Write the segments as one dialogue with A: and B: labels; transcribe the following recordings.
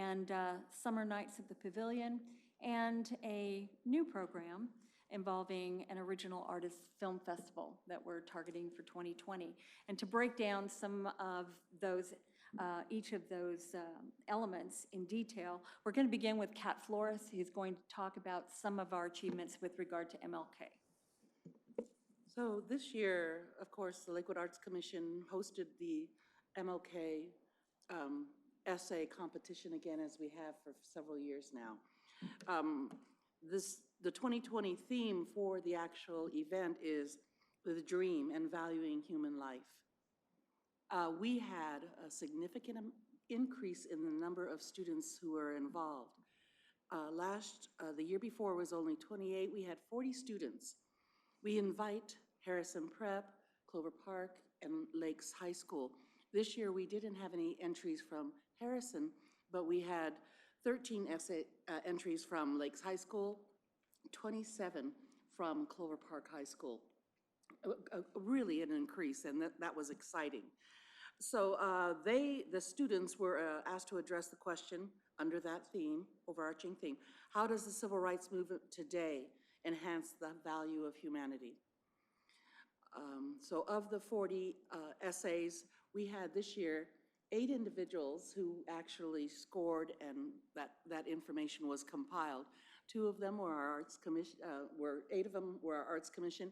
A: and summer nights at the pavilion, and a new program involving an original artist film festival that we're targeting for 2020. And to break down some of those, each of those elements in detail, we're going to begin with Kat Flores, who's going to talk about some of our achievements with regard to MLK.
B: So this year, of course, the Lakewood Arts Commission hosted the MLK essay competition again, as we have for several years now. The 2020 theme for the actual event is the dream and valuing human life. We had a significant increase in the number of students who were involved. The year before was only 28. We had 40 students. We invite Harrison Prep, Clover Park, and Lakes High School. This year we didn't have any entries from Harrison, but we had 13 entries from Lakes High School, 27 from Clover Park High School. Really an increase, and that was exciting. So the students were asked to address the question under that theme, overarching theme: how does the civil rights movement today enhance the value of humanity? So of the 40 essays, we had this year 8 individuals who actually scored, and that information was compiled. 2 of them were our Arts Commission, 8 of them were our Arts Commission.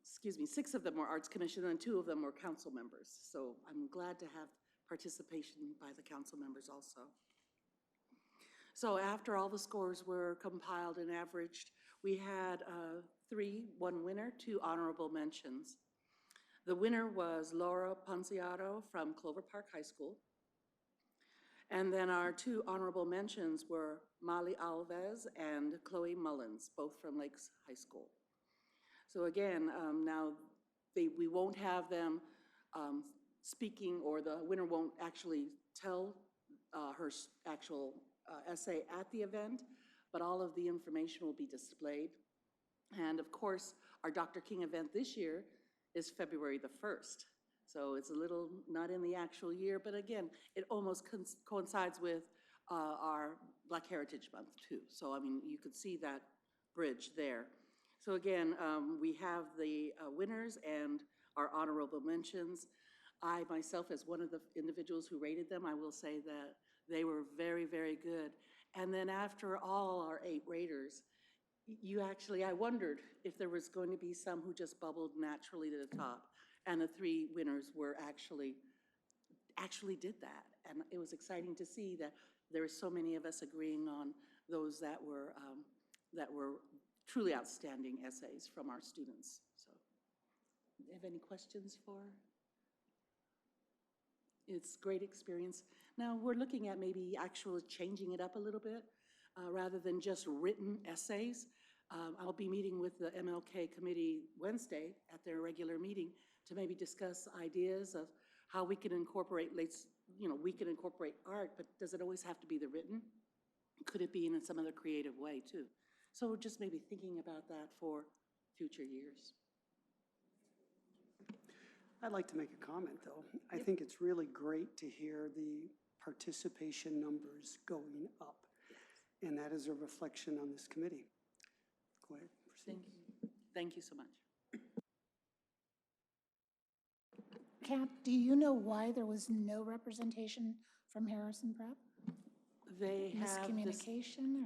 B: Excuse me, 6 of them were Arts Commission, and 2 of them were council members. So I'm glad to have participation by the council members also. So after all the scores were compiled and averaged, we had 1 winner, 2 honorable mentions. The winner was Laura Ponciato from Clover Park High School. And then our 2 honorable mentions were Molly Alves and Chloe Mullins, both from Lakes High School. So again, now we won't have them speaking, or the winner won't actually tell her actual essay at the event, but all of the information will be displayed. And of course, our Dr. King event this year is February the 1st. So it's a little not in the actual year, but again, it almost coincides with our Black Heritage Month too. So I mean, you could see that bridge there. So again, we have the winners and our honorable mentions. I myself, as one of the individuals who rated them, I will say that they were very, very good. And then after all our 8 raters, I wondered if there was going to be some who just bubbled naturally to the top. And the 3 winners were actually did that. And it was exciting to see that there were so many of us agreeing on those that were truly outstanding essays from our students. So, do you have any questions for? It's a great experience. Now we're looking at maybe actually changing it up a little bit rather than just written essays. I'll be meeting with the MLK committee Wednesday at their regular meeting to maybe discuss ideas of how we can incorporate, we can incorporate art, but does it always have to be the written? Could it be in some other creative way too? So we're just maybe thinking about that for future years.
C: I'd like to make a comment, though. I think it's really great to hear the participation numbers going up, and that is a reflection on this committee. Go ahead, proceed.
B: Thank you. Thank you so much.
D: Kat, do you know why there was no representation from Harrison Prep?
B: They have
D: miscommunication,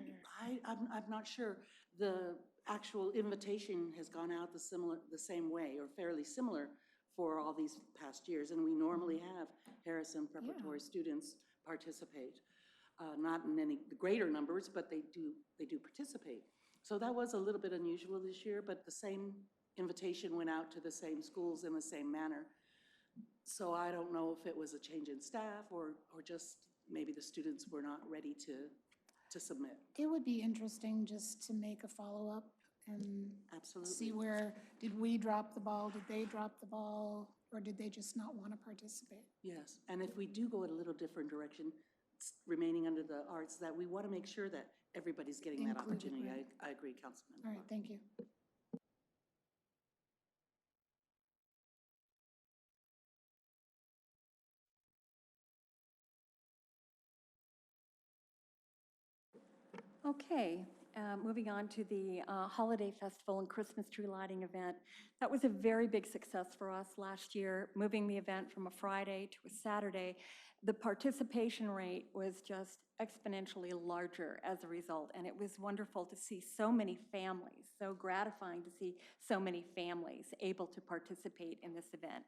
B: I'm not sure. The actual invitation has gone out the same way, or fairly similar, for all these past years, and we normally have Harrison preparatory students participate. Not in any greater numbers, but they do participate. So that was a little bit unusual this year, but the same invitation went out to the same schools in the same manner. So I don't know if it was a change in staff or just maybe the students were not ready to submit.
D: It would be interesting just to make a follow-up and
B: Absolutely.
D: see where, did we drop the ball, did they drop the ball, or did they just not want to participate?
B: Yes, and if we do go in a little different direction, remaining under the arts, that we want to make sure that everybody's getting that opportunity.
D: Right.
B: I agree, Councilman.
D: All right, thank you.
A: Okay, moving on to the Holiday Festival and Christmas tree lighting event. That was a very big success for us last year, moving the event from a Friday to a Saturday. The participation rate was just exponentially larger as a result, and it was wonderful to see so many families, so gratifying to see so many families able to participate in this event.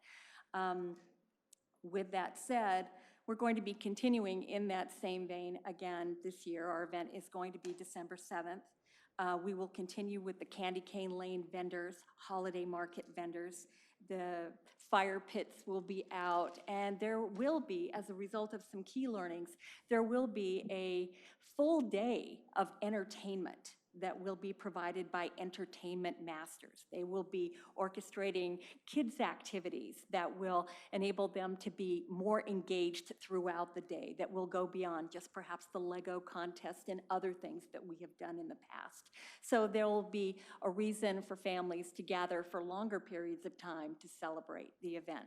A: With that said, we're going to be continuing in that same vein again this year. Our event is going to be December 7th. We will continue with the Candy Cane Lane vendors, holiday market vendors. The fire pits will be out, and there will be, as a result of some key learnings, there will be a full day of entertainment that will be provided by entertainment masters. They will be orchestrating kids' activities that will enable them to be more engaged throughout the day, that will go beyond just perhaps the Lego contest and other things that we have done in the past. So there will be a reason for families to gather for longer periods of time to celebrate the event.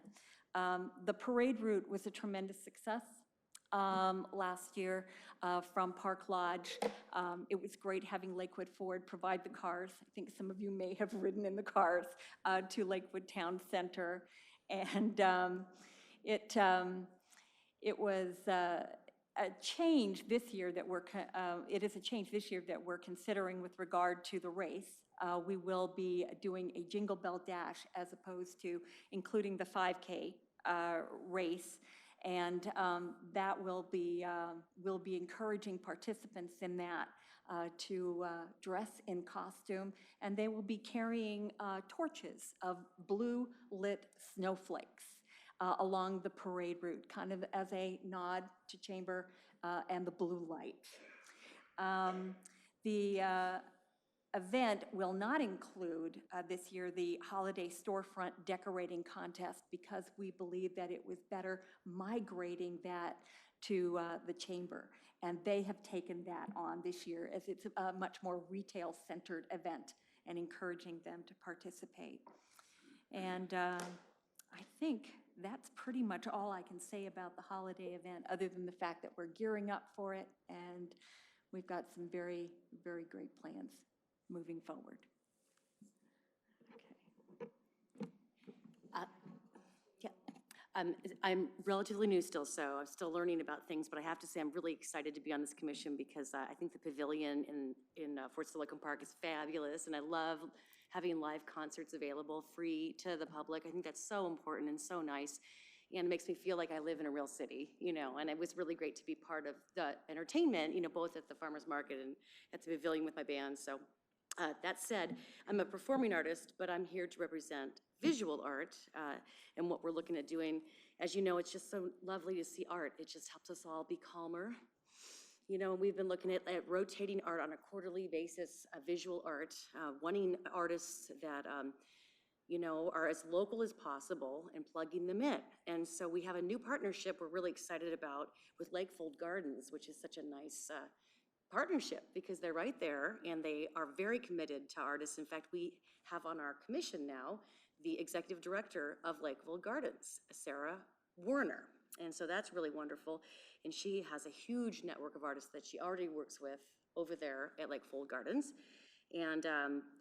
A: The parade route was a tremendous success. Last year from Park Lodge. It was great having Lakewood Ford provide the cars. I think some of you may have ridden in the cars to Lakewood Town Center. And it was a change this year that it is a change this year that we're considering with regard to the race. We will be doing a Jingle Bell Dash as opposed to including the 5K race. And that will be encouraging participants in that to dress in costume, and they will be carrying torches of blue lit snowflakes along the parade route, kind of as a nod to Chamber and the blue light. The event will not include this year the holiday storefront decorating contest because we believe that it was better migrating that to the Chamber. And they have taken that on this year as it's a much more retail-centered event and encouraging them to participate. And I think that's pretty much all I can say about the holiday event, other than the fact that we're gearing up for it and we've got some very, very great plans moving forward.
E: I'm relatively new still, so I'm still learning about things, but I have to say I'm really excited to be on this commission because I think the pavilion in Fort Silicon Park is fabulous, and I love having live concerts available free to the public. I think that's so important and so nice, and it makes me feel like I live in a real city, you know, and it was really great to be part of the entertainment, you know, both at the farmer's market and at the pavilion with my band. So that said, I'm a performing artist, but I'm here to represent visual art and what we're looking at doing. As you know, it's just so lovely to see art. It just helps us all be calmer. You know, we've been looking at rotating art on a quarterly basis, visual art, wanting artists that, you know, are as local as possible and plugging them in. And so we have a new partnership we're really excited about with Lakefold Gardens, which is such a nice partnership because they're right there and they are very committed to artists. In fact, we have on our commission now the executive director of Lakefold Gardens, Sarah Warner. And so that's really wonderful. And she has a huge network of artists that she already works with over there at Lakefold Gardens. And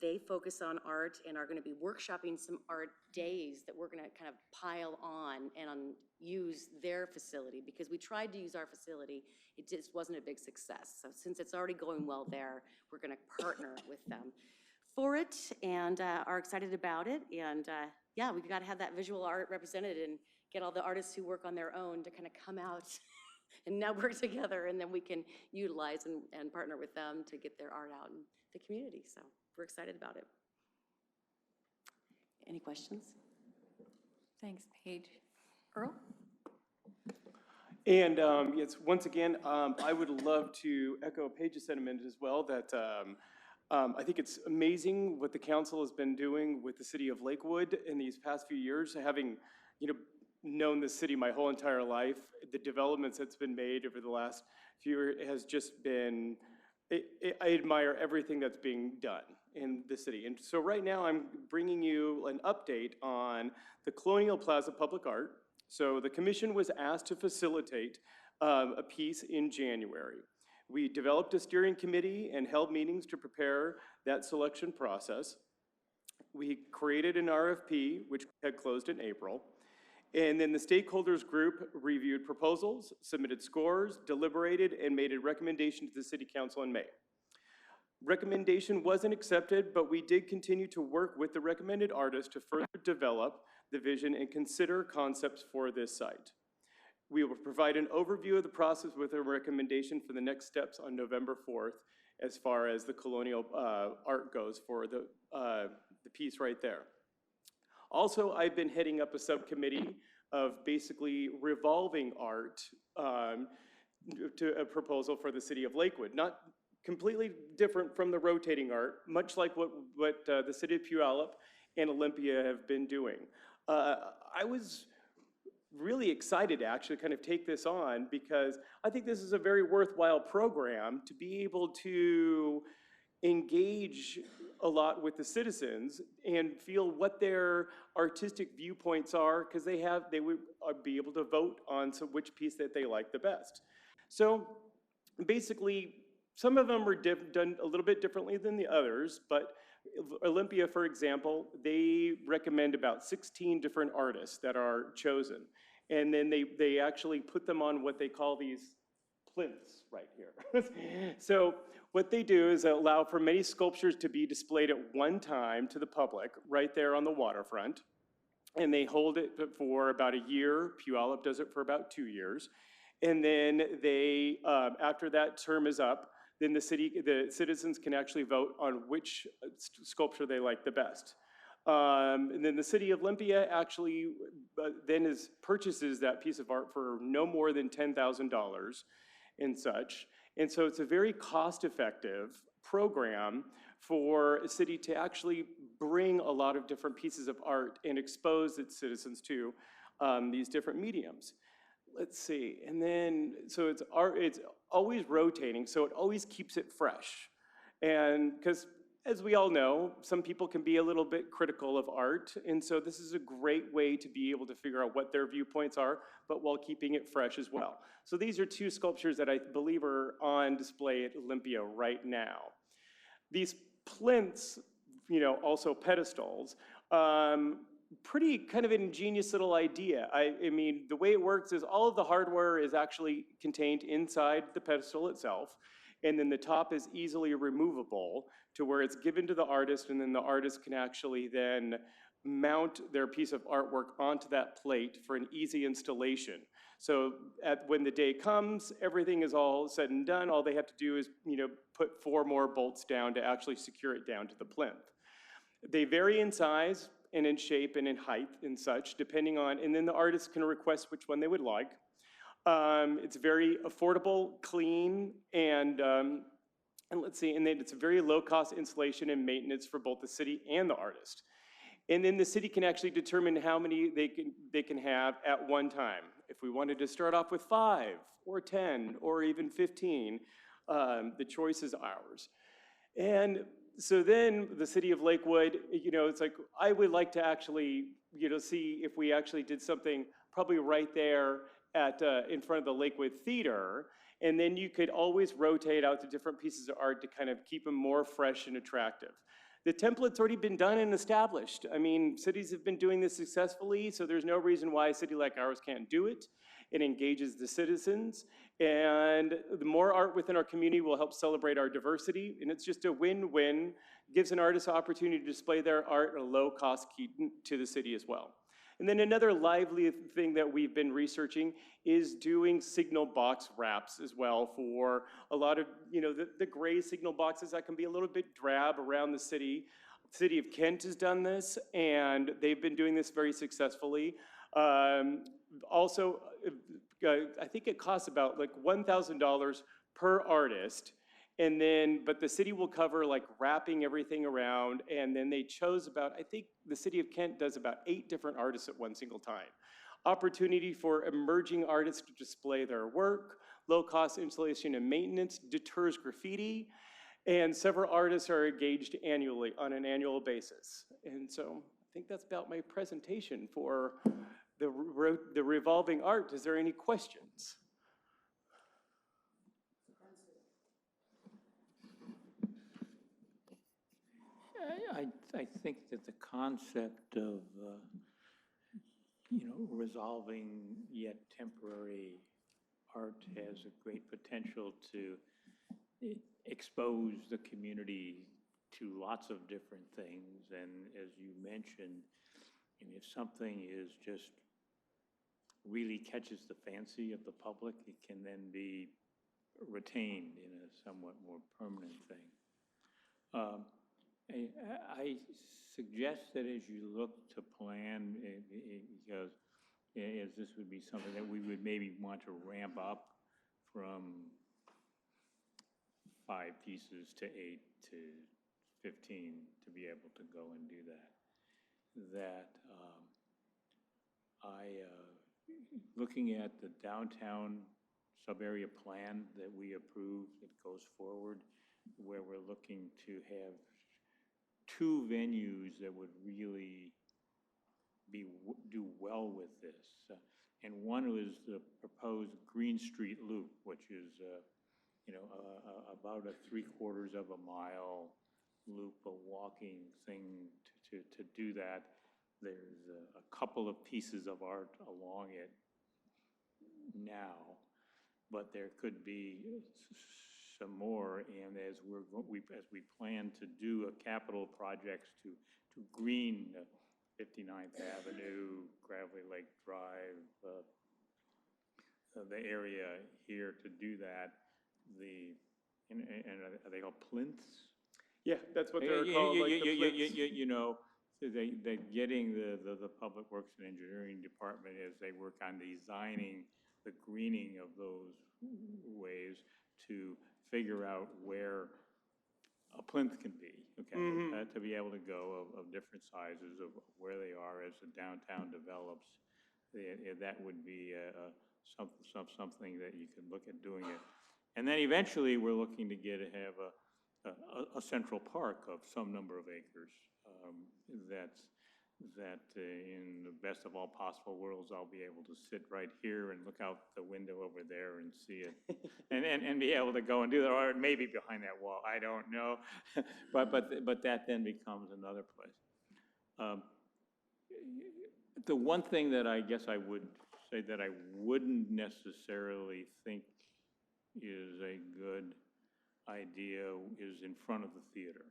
E: they focus on art and are going to be workshopping some art days that we're going to kind of pile on and use their facility because we tried to use our facility. It just wasn't a big success. So since it's already going well there, we're going to partner with them for it and are excited about it. And yeah, we've got to have that visual art represented and get all the artists who work on their own to kind of come out and network together, and then we can utilize and partner with them to get their art out in the community. So we're excited about it. Any questions?
A: Thanks, Paige. Earl?
F: And yes, once again, I would love to echo Paige's sentiment as well that I think it's amazing what the council has been doing with the city of Lakewood in these past few years. Having, you know, known the city my whole entire life, the developments that's been made over the last few years has just been, I admire everything that's being done in the city. And so right now I'm bringing you an update on the Colonial Plaza Public Art. So the commission was asked to facilitate a piece in January. We developed a steering committee and held meetings to prepare that selection process. We created an RFP, which had closed in April. And then the stakeholders group reviewed proposals, submitted scores, deliberated, and made a recommendation to the City Council in May. Recommendation wasn't accepted, but we did continue to work with the recommended artist to further develop the vision and consider concepts for this site. We will provide an overview of the process with a recommendation for the next steps on November 4th as far as the colonial art goes for the piece right there. Also, I've been heading up a subcommittee of basically revolving art to a proposal for the city of Lakewood. Not completely different from the rotating art, much like what the city of Puyallup and Olympia have been doing. I was really excited to actually kind of take this on because I think this is a very worthwhile program to be able to engage a lot with the citizens and feel what their artistic viewpoints are, because they would be able to vote on which piece that they like the best. So basically, some of them are done a little bit differently than the others, but Olympia, for example, they recommend about 16 different artists that are chosen. And then they actually put them on what they call these plinths right here. So what they do is allow for many sculptures to be displayed at one time to the public right there on the waterfront. And they hold it for about a year. Puyallup does it for about 2 years. And then they, after that term is up, then the citizens can actually vote on which sculpture they like the best. And then the city of Olympia actually then purchases that piece of art for no more than $10,000 and such. And so it's a very cost-effective program for a city to actually bring a lot of different pieces of art and expose its citizens to these different mediums. Let's see, and then, so it's always rotating, so it always keeps it fresh. And because, as we all know, some people can be a little bit critical of art, and so this is a great way to be able to figure out what their viewpoints are, but while keeping it fresh as well. So these are two sculptures that I believe are on display at Olympia right now. These plinths, also pedestals, pretty kind of an ingenious little idea. I mean, the way it works is all of the hardware is actually contained inside the pedestal itself, and then the top is easily removable to where it's given to the artist, and then the artist can actually then mount their piece of artwork onto that plate for an easy installation. So when the day comes, everything is all said and done. All they have to do is, put 4 more bolts down to actually secure it down to the plinth. They vary in size and in shape and in height and such, depending on, and then the artist can request which one they would like. It's very affordable, clean, and let's see, and then it's a very low-cost installation and maintenance for both the city and the artist. And then the city can actually determine how many they can have at one time. If we wanted to start off with 5 or 10 or even 15, the choice is ours. And so then the city of Lakewood, it's like, I would like to actually, see if we actually did something probably right there at in front of the Lakewood Theater, and then you could always rotate out to different pieces of art to kind of keep them more fresh and attractive. The template's already been done and established. I mean, cities have been doing this successfully, so there's no reason why a city like ours can't do it. It engages the citizens, and the more art within our community will help celebrate our diversity, and it's just a win-win. Gives an artist an opportunity to display their art at a low cost to the city as well. And then another lively thing that we've been researching is doing signal box wraps as well for a lot of, the gray signal boxes that can be a little bit drab around the city. The city of Kent has done this, and they've been doing this very successfully. Also, I think it costs about like $1,000 per artist. And then, but the city will cover like wrapping everything around, and then they chose about, I think the city of Kent does about 8 different artists at one single time. Opportunity for emerging artists to display their work, low-cost installation and maintenance, deters graffiti, and several artists are engaged annually on an annual basis. And so I think that's about my presentation for the revolving art. Is there any questions?
G: I think that the concept of, you know, resolving yet temporary art has a great potential to expose the community to lots of different things. And as you mentioned, and if something is just really catches the fancy of the public, it can then be retained in a somewhat more permanent thing. I suggest that as you look to plan, because as this would be something that we would maybe want to ramp up from 5 pieces to 8 to 15 to be able to go and do that. Looking at the downtown sub-area plan that we approved that goes forward, where we're looking to have 2 venues that would really do well with this. And one was the proposed Green Street Loop, which is, you know, about a 3/4 of a mile loop, a walking thing to do that. There's a couple of pieces of art along it now, but there could be some more. And as we plan to do capital projects to green 59th Avenue, Gravelly Lake Drive, the area here to do that, and are they called plinths?
F: Yeah, that's what they're called, like the flips.
G: You know, so they getting the Public Works and Engineering Department as they work on designing the greening of those ways to figure out where a plinth can be, okay? To be able to go of different sizes of where they are as the downtown develops. That would be something that you could look at doing it. And then eventually we're looking to have a central park of some number of acres. That in the best of all possible worlds, I'll be able to sit right here and look out the window over there and see it, and be able to go and do that, or maybe behind that wall. I don't know, but that then becomes another place. The one thing that I guess I would say that I wouldn't necessarily think is a good idea is in front of the theater.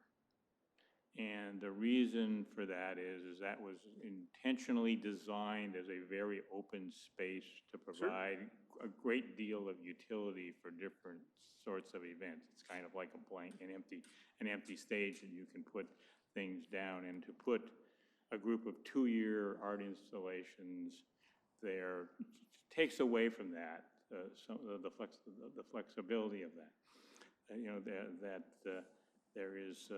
G: And the reason for that is that was intentionally designed as a very open space to provide a great deal of utility for different sorts of events. It's kind of like an empty stage, and you can put things down. And to put a group of 2-year art installations there takes away from that, some of the flexibility of that. You know, that there is.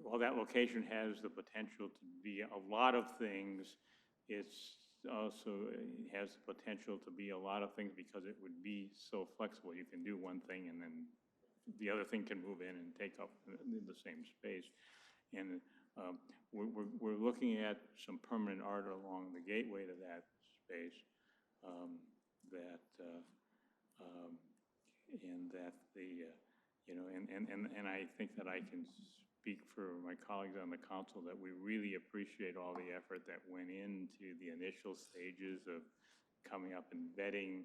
G: While that location has the potential to be a lot of things, it's also has the potential to be a lot of things because it would be so flexible. You can do one thing and then the other thing can move in and take up the same space. And we're looking at some permanent art along the gateway to that space and I think that I can speak for my colleagues on the council that we really appreciate all the effort that went into the initial stages of coming up and vetting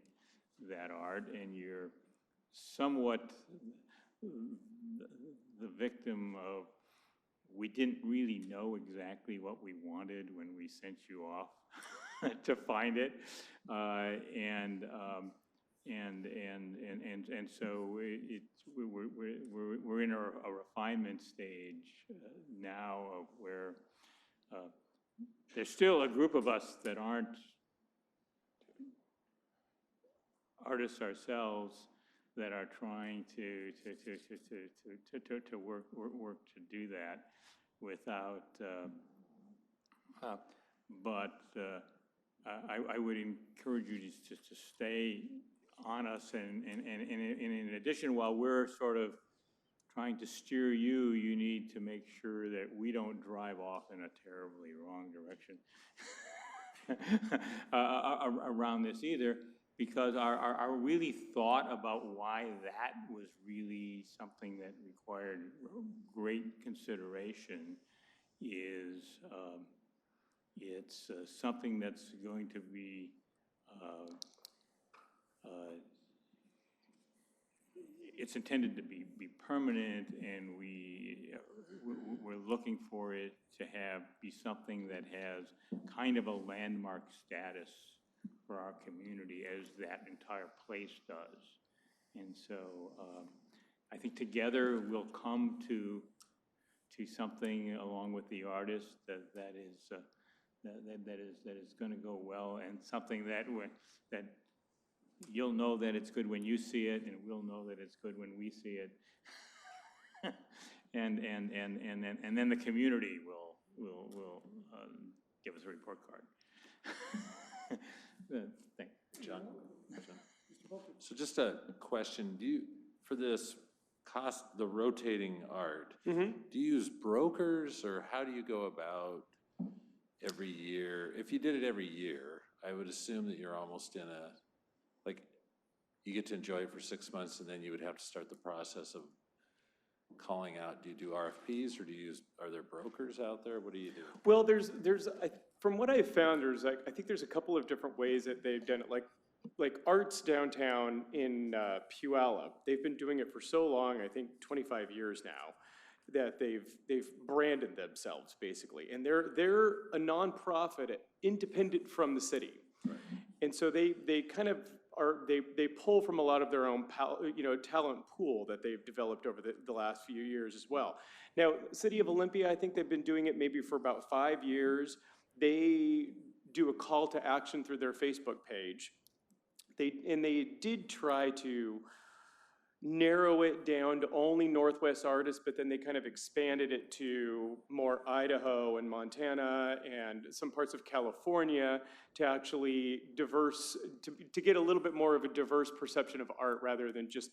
G: that art, and you're somewhat the victim of, we didn't really know exactly what we wanted when we sent you off to find it, and so we're in a refinement stage now of where there's still a group of us that aren't artists ourselves that are trying to work to do that without. I would encourage you to stay on us, and in addition, while we're sort of trying to steer you, you need to make sure that we don't drive off in a terribly wrong direction around this either. because our really thought about why that was really something that required great consideration is it's something that's going to be it's intended to be permanent, and we're looking for it to be something that has kind of a landmark status for our community, as that entire place does. And so I think together we'll come to something along with the artist that is going to go well, and something that you'll know that it's good when you see it, and we'll know that it's good when we see it. and then the community will give us a report card. Thank you.
H: John? So just a question, for this cost, the rotating art, do you use brokers, or how do you go about every year? If you did it every year, I would assume that you're almost in you get to enjoy it for 6 months, and then you would have to start the process of calling out. Do you do RFPs, or are there brokers out there? What do you do?
F: Well, from what I've found, I think there's a couple of different ways that they've done it. Like Arts Downtown in Puyallup, they've been doing it for so long, I think 25 years now, that they've branded themselves basically, and they're a nonprofit, independent from the city, right. And so they kind of they pull from a lot of their own talent pool that they've developed over the last few years as well. Now, City of Olympia, I think they've been doing it maybe for about 5 years. They do a call to action through their Facebook page. They did try to narrow it down to only Northwest artists, but then they kind of expanded it to more Idaho and Montana and some parts of California to actually to get a little bit more of a diverse perception of art rather than just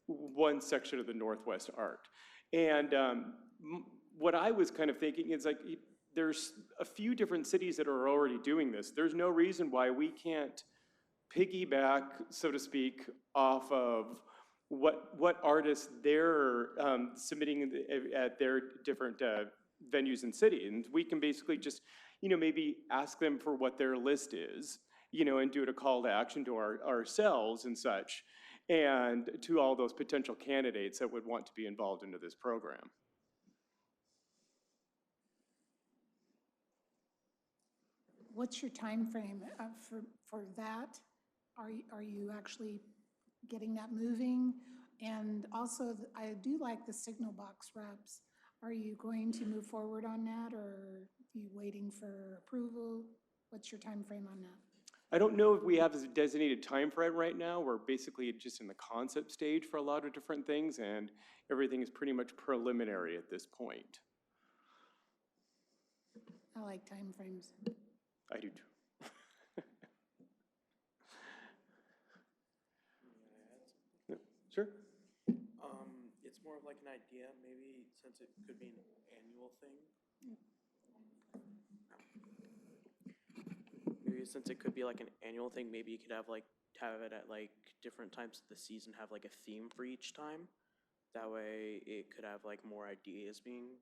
F: one section of the Northwest art. And what I was kind of thinking is there's a few different cities that are already doing this. There's no reason why we can't piggyback, so to speak, off of what artists they're submitting at their different venues and city. And we can basically just, maybe ask them for what their list is, and do it a call to action to ourselves and such, and to all those potential candidates that would want to be involved into this program.
D: What's your time frame for that? Are you actually getting that moving? And also, I do like the signal box wraps. Are you going to move forward on that, or are you waiting for approval? What's your time frame on that?
F: I don't know if we have a designated time frame right now. We're basically just in the concept stage for a lot of different things, and everything is pretty much preliminary at this point.
D: I like time frames.
F: I do too. Sure.
I: It's more of like an idea, maybe, since it could be an annual thing. Maybe since it could be like an annual thing, maybe you could have it at different times of the season, have a theme for each time. That way it could have more ideas being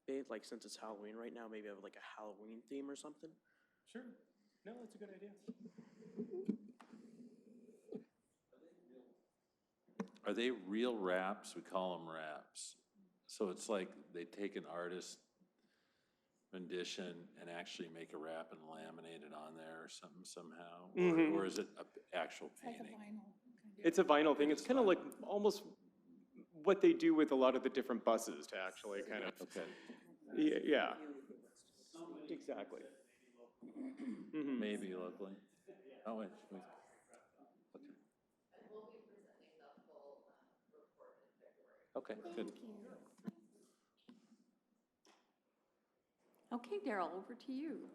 I: made. Since it's Halloween right now, maybe have a Halloween theme or something.
F: Sure. No, that's a good idea.
H: Are they real wraps? We call them wraps. So it's like they take an artist rendition and actually make a wrap and laminate it on there or something somehow? Or is it an actual painting?
D: Like a vinyl.
F: It's a vinyl thing. It's kind of like almost what they do with a lot of the different buses to actually kind of.
H: Okay.
F: Yeah. Exactly.
H: Maybe locally. Oh, wait. Okay, good.
A: Okay, Daryl, over to you.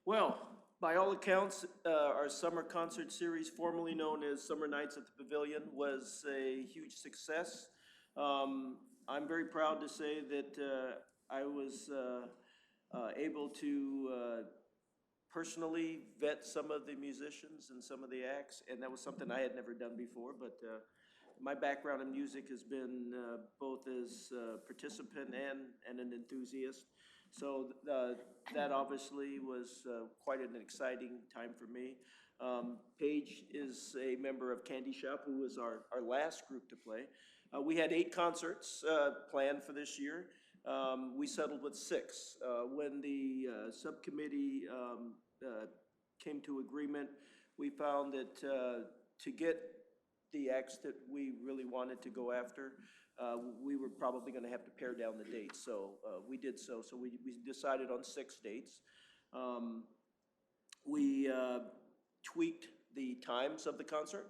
I: Well, by all accounts, our summer concert series, formerly known as Summer Nights at the Pavilion, was a huge success. I'm very proud to say that I was able to
J: personally vet some of the musicians and some of the acts, and that was something I had never done before, but my background in music has been both as a participant and an enthusiast. So that obviously was quite an exciting time for me. Paige is a member of Candy Shop, who was our last group to play. We had 8 concerts planned for this year. We settled with 6. When the subcommittee came to agreement, we found that to get the acts that we really wanted to go after, we were probably going to have to pare down the dates. So we did so. So we decided on 6 dates. We tweaked the times of the concert.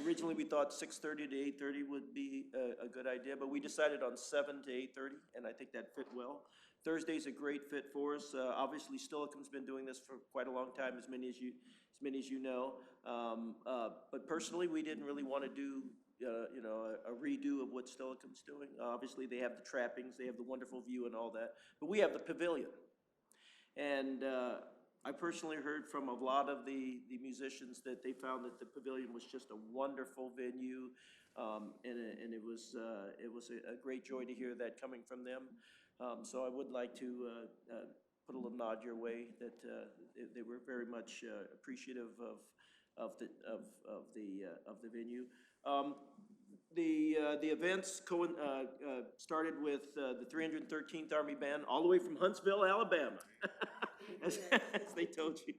J: Originally, we thought 6:30 to 8:30 would be a good idea, but we decided on 7 to 8:30, and I think that fit well. Thursday's a great fit for us. Obviously, Stilicum's been doing this for quite a long time, as many as you know. But personally, we didn't really want to do a redo of what Stilicum's doing. Obviously, they have the trappings, they have the wonderful view and all that, but we have the pavilion. And I personally heard from a lot of the musicians that they found that the pavilion was just a wonderful venue, and it was a great joy to hear that coming from them. So I would like to put a little nod your way that they were very much appreciative of the venue. The events started with the 313th Army Band all the way from Huntsville, Alabama, as they told you.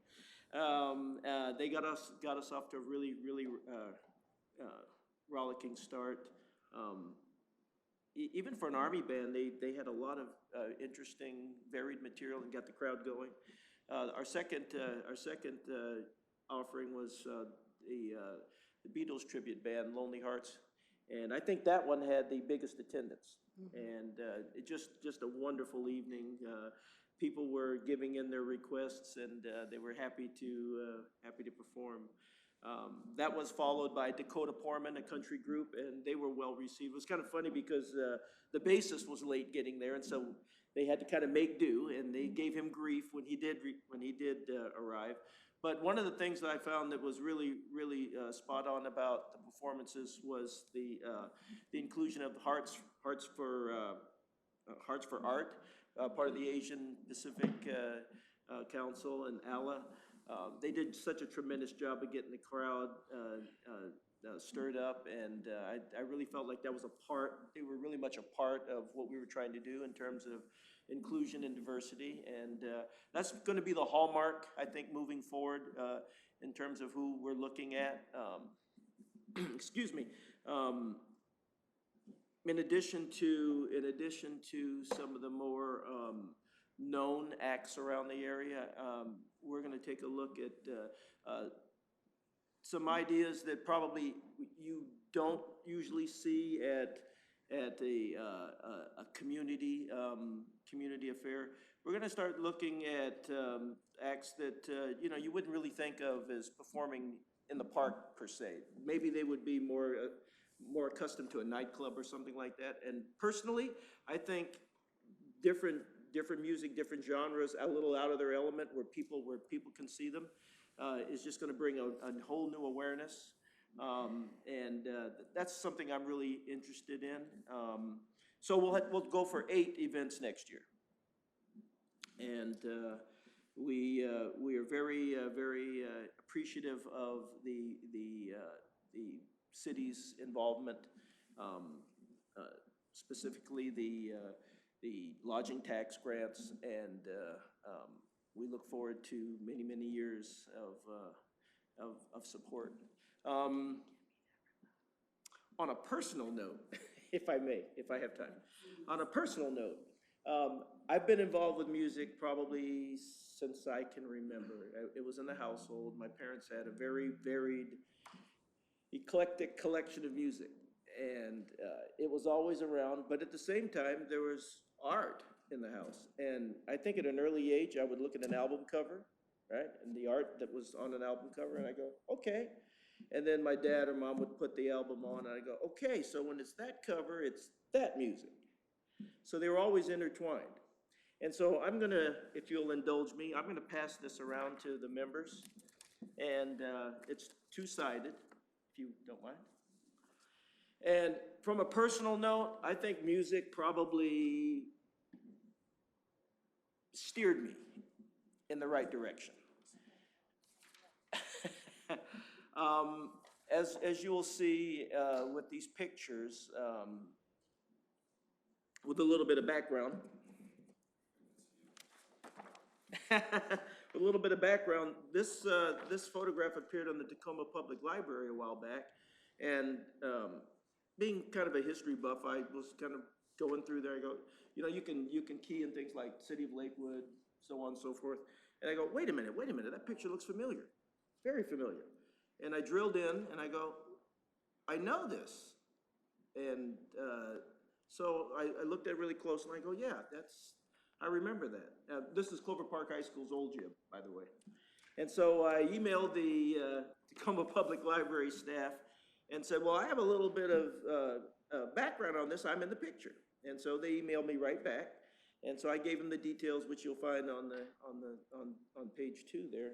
J: They got us off to a really rollicking start. Even for an Army band, they had a lot of interesting, varied material and got the crowd going. Our second offering was the Beatles tribute band, Lonely Hearts. And I think that one had the biggest attendance. And it just a wonderful evening. People were giving in their requests, and they were happy to perform. That was followed by Dakota Poorman, a country group, and they were well received. It was kind of funny because the bassist was late getting there, and so they had to kind of make do, and they gave him grief when he did arrive. But one of the things that I found that was really spot on about the performances was the inclusion of Hearts for Art, part of the Asian Pacific Council, and ALA. They did such a tremendous job of getting the crowd stirred up, and I really felt like that was they were really much a part of what we were trying to do in terms of inclusion and diversity, and that's going to be the hallmark, I think, moving forward in terms of who we're looking at. Excuse me. In addition to some of the more known acts around the area, we're going to take a look at some ideas that probably you don't usually see at a community affair. We're going to start looking at acts that you wouldn't really think of as performing in the park per se. Maybe they would be more accustomed to a nightclub or something like that. And personally, I think different music, different genres, a little out of their element, where people can see them, is just going to bring a whole new awareness. And that's something I'm really interested in. So we'll go for 8 events next year. And we are very appreciative of the city's involvement, specifically the lodging tax grants, and we look forward to many years of support. On a personal note, if I have time, on a personal note, I've been involved with music probably since I can remember. It was in the household. My parents had a very varied, eclectic collection of music, and it was always around, but at the same time, there was art in the house. And I think at an early age, I would look at an album cover, right, and the art that was on an album cover, and I go, okay. And then my dad or mom would put the album on, and I go, okay, so when it's that cover, it's that music. So they were always intertwined. And so I'm gonna, if you'll indulge me, I'm gonna pass this around to the members. And it's two-sided, if you don't mind. And from a personal note, I think music probably steered me in the right direction. As you will see with these pictures, with a little bit of background. A little bit of background, this photograph appeared on the Tacoma Public Library a while back, and being kind of a history buff, I was kind of going through there. I go, you know, you can key in things like City of Lakewood, so on and so forth, and I go, wait a minute, that picture looks familiar, very familiar. And I drilled in, and I go, I know this, and so I looked at it really close, and I go, yeah, I remember that. This is Clover Park High School's old gym, by the way. And so I emailed the Tacoma Public Library staff and said, well, I have a little bit of background on this. I'm in the picture. And so they emailed me right back. And so I gave them the details, which you'll find on page 2 there.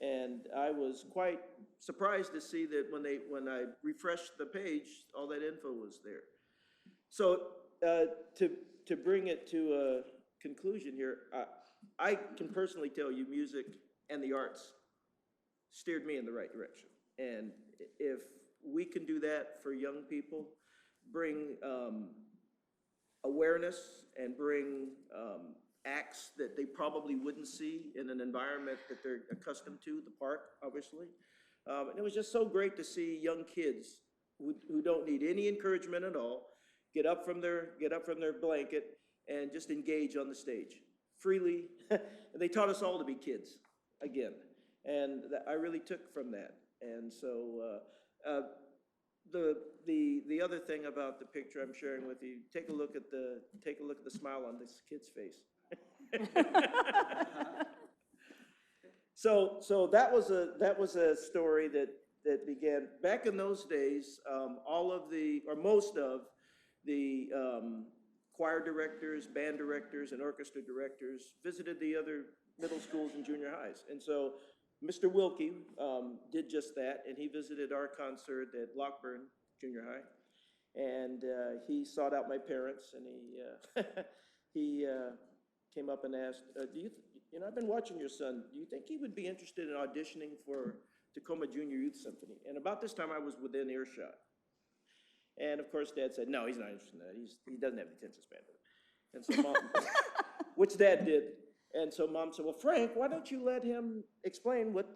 J: And I was quite surprised to see that when I refreshed the page, all that info was there. So to bring it to a conclusion here, I can personally tell you music and the arts steered me in the right direction. And if we can do that for young people, bring awareness and bring acts that they probably wouldn't see in an environment that they're accustomed to, the park, obviously. And it was just so great to see young kids who don't need any encouragement at all get up from their blanket and just engage on the stage freely. And they taught us all to be kids again, and I really took from that. And so the other thing about the picture I'm sharing with you, take a look at the smile on this kid's face. So that was a story that began back in those days. Most of the choir directors, band directors, and orchestra directors visited the other middle schools and junior highs. And so Mr. Wilkie did just that, and he visited our concert at Lockburn Junior High. And he sought out my parents, and he came up and asked, I've been watching your son. Do you think he would be interested in auditioning for Tacoma Junior Youth Symphony? And about this time, I was within earshot. And of course, Dad said, no, he's not interested in that. He doesn't have the attention span for it. And so Mom, which Dad did. And so Mom said, well, Frank, why don't you let him explain what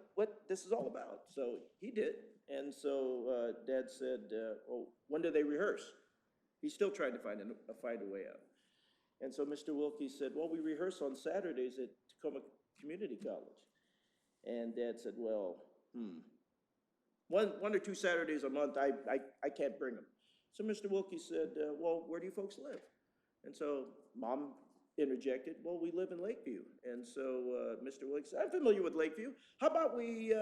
J: this is all about? So he did. And so Dad said, well, when do they rehearse? He's still trying to find a way out. And so Mr. Wilkie said, well, we rehearse on Saturdays at Tacoma Community College. And Dad said, well, one or two Saturdays a month, I can't bring him. So Mr. Wilkie said, well, where do you folks live? And so Mom interjected, well, we live in Lakeview. And so Mr. Wilkie said, I'm familiar with Lakeview. How about we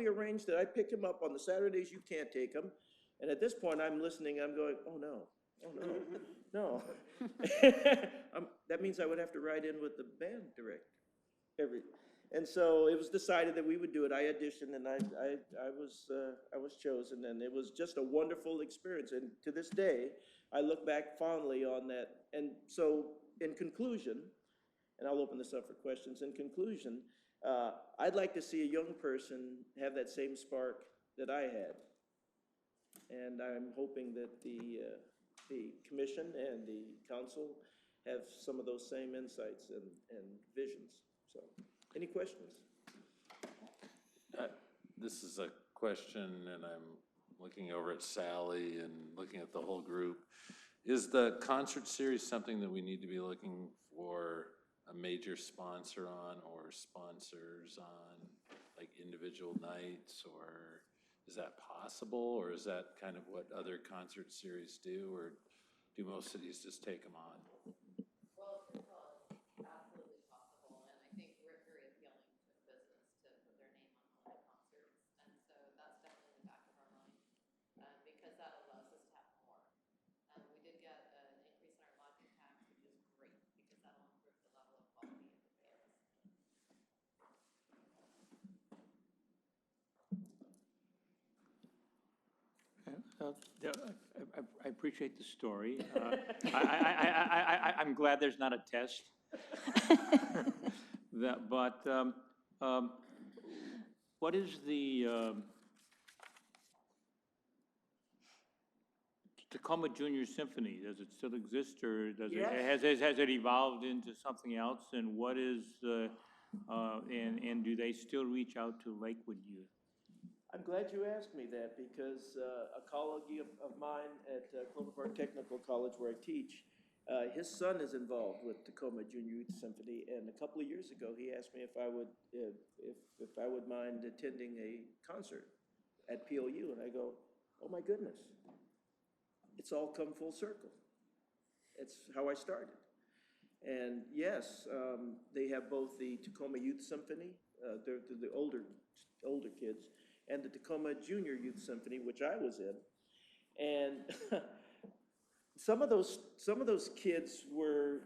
J: arrange that I pick him up on the Saturdays you can't take him? And at this point, I'm listening, I'm going, oh no, no. That means I would have to ride in with the band director. And so it was decided that we would do it. I auditioned, and I was chosen, and it was just a wonderful experience. And to this day, I look back fondly on that. And so, in conclusion, and I'll open this up for questions. In conclusion, I'd like to see a young person have that same spark that I had, and I'm hoping that the commission and the council have some of those same insights and visions. So. Any questions?
H: This is a question, and I'm looking over at Sally and looking at the whole group. Is the concert series something that we need to be looking for a major sponsor on, or sponsors on, like individual nights, or is that possible, or is that kind of what other concert series do, or do most cities just take them on?
G: Yeah, I appreciate the story. I'm glad there's not a test. But what is the Tacoma Junior Symphony? Does it still exist, or does it, has it evolved into something else? And what is, and do they still reach out to Lakewood youth?
J: I'm glad you asked me that because a colleague of mine at Clover Park Technical College where I teach, his son is involved with Tacoma Junior Youth Symphony, and a couple of years ago, he asked me if I would, if I would mind attending a concert at PLU, and I go, oh my goodness, it's all come full circle. It's how I started. And yes, they have both the Tacoma Youth Symphony, they're the older kids, and the Tacoma Junior Youth Symphony, which I was in. And some of those kids were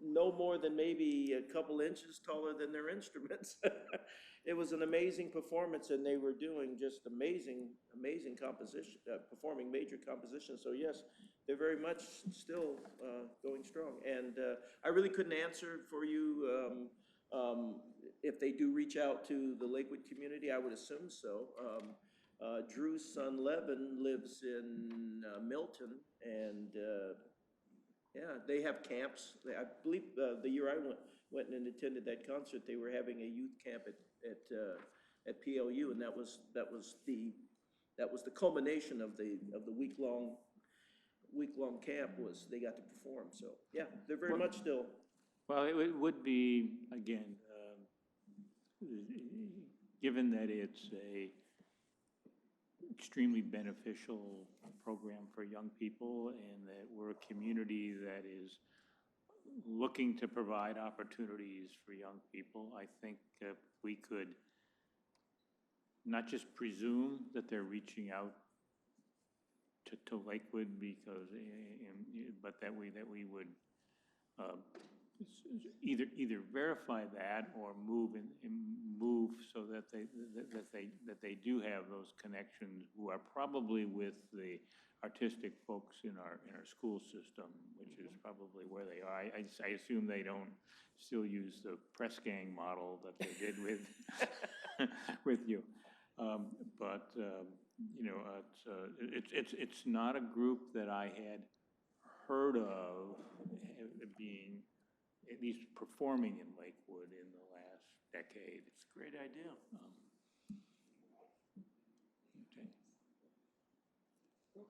J: no more than maybe a couple inches taller than their instruments. It was an amazing performance, and they were doing just amazing composition, performing major compositions. So yes, they're very much still going strong. And I really couldn't answer for you if they do reach out to the Lakewood community. I would assume so. Drew's son Levin lives in Milton, and yeah, they have camps. I believe the year I went and attended that concert, they were having a youth camp at PLU, and that was the culmination of the week-long camp. Was they got to perform. So yeah, they're very much still.
G: Well, it would be, again, given that it's a extremely beneficial program for young people, and that we're a community that is looking to provide opportunities for young people, I think if we could not just presume that they're reaching out to Lakewood because, but that we would either verify that or move so that they do have those connections who are probably with the artistic folks in our school system, which is probably where they are. I assume they don't still use the press gang model that they did with you. But you know, it's not a group that I had heard of being at least performing in Lakewood in the last decade.
J: It's a great idea.
G: Okay.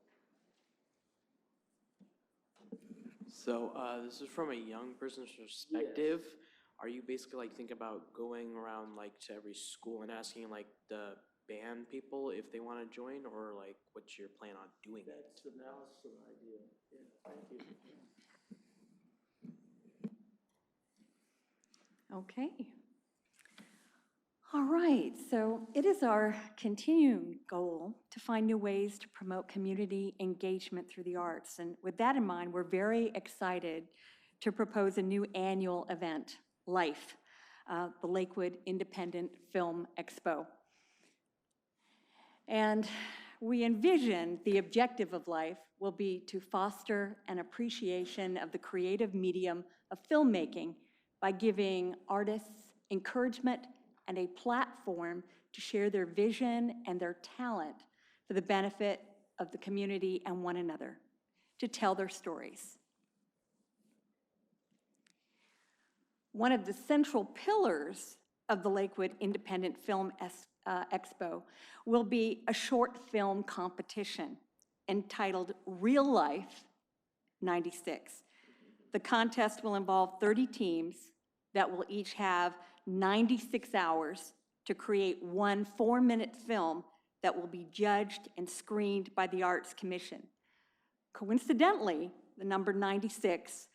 I: So this is from a young person's perspective. Are you basically like think about going around like to every school and asking like the band people if they want to join, or like what's your plan on doing that?
J: That's an awesome idea. Yeah, thank you.
A: Okay. All right, so it is our continuing goal to find new ways to promote community engagement through the arts. And with that in mind, we're very excited to propose a new annual event, LIFE, the Lakewood Independent Film Expo. And we envision the objective of LIFE will be to foster an appreciation of the creative medium of filmmaking by giving artists encouragement and a platform to share their vision and their talent for the benefit of the community and one another, to tell their stories. One of the central pillars of the Lakewood Independent Film Expo will be a short film competition entitled Real Life 96. The contest will involve 30 teams that will each have 96 hours to create one 4-minute film that will be judged and screened by the Arts Commission. Coincidentally, the number 96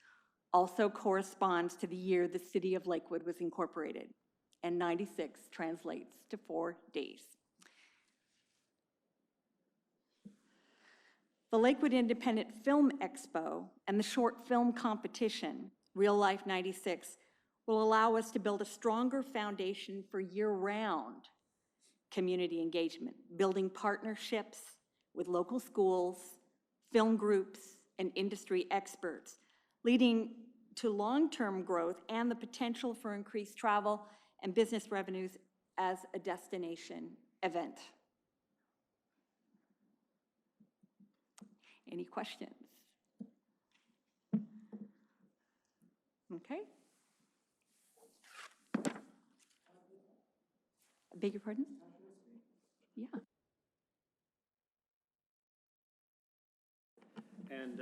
A: also corresponds to the year the city of Lakewood was incorporated, and 96 translates to 4 days. The Lakewood Independent Film Expo and the short film competition, Real Life 96, will allow us to build a stronger foundation for year-round community engagement, building partnerships with local schools, film groups, and industry experts, leading to long-term growth and the potential for increased travel and business revenues as a destination event. Any questions? Okay. Beg your pardon? Yeah.
K: And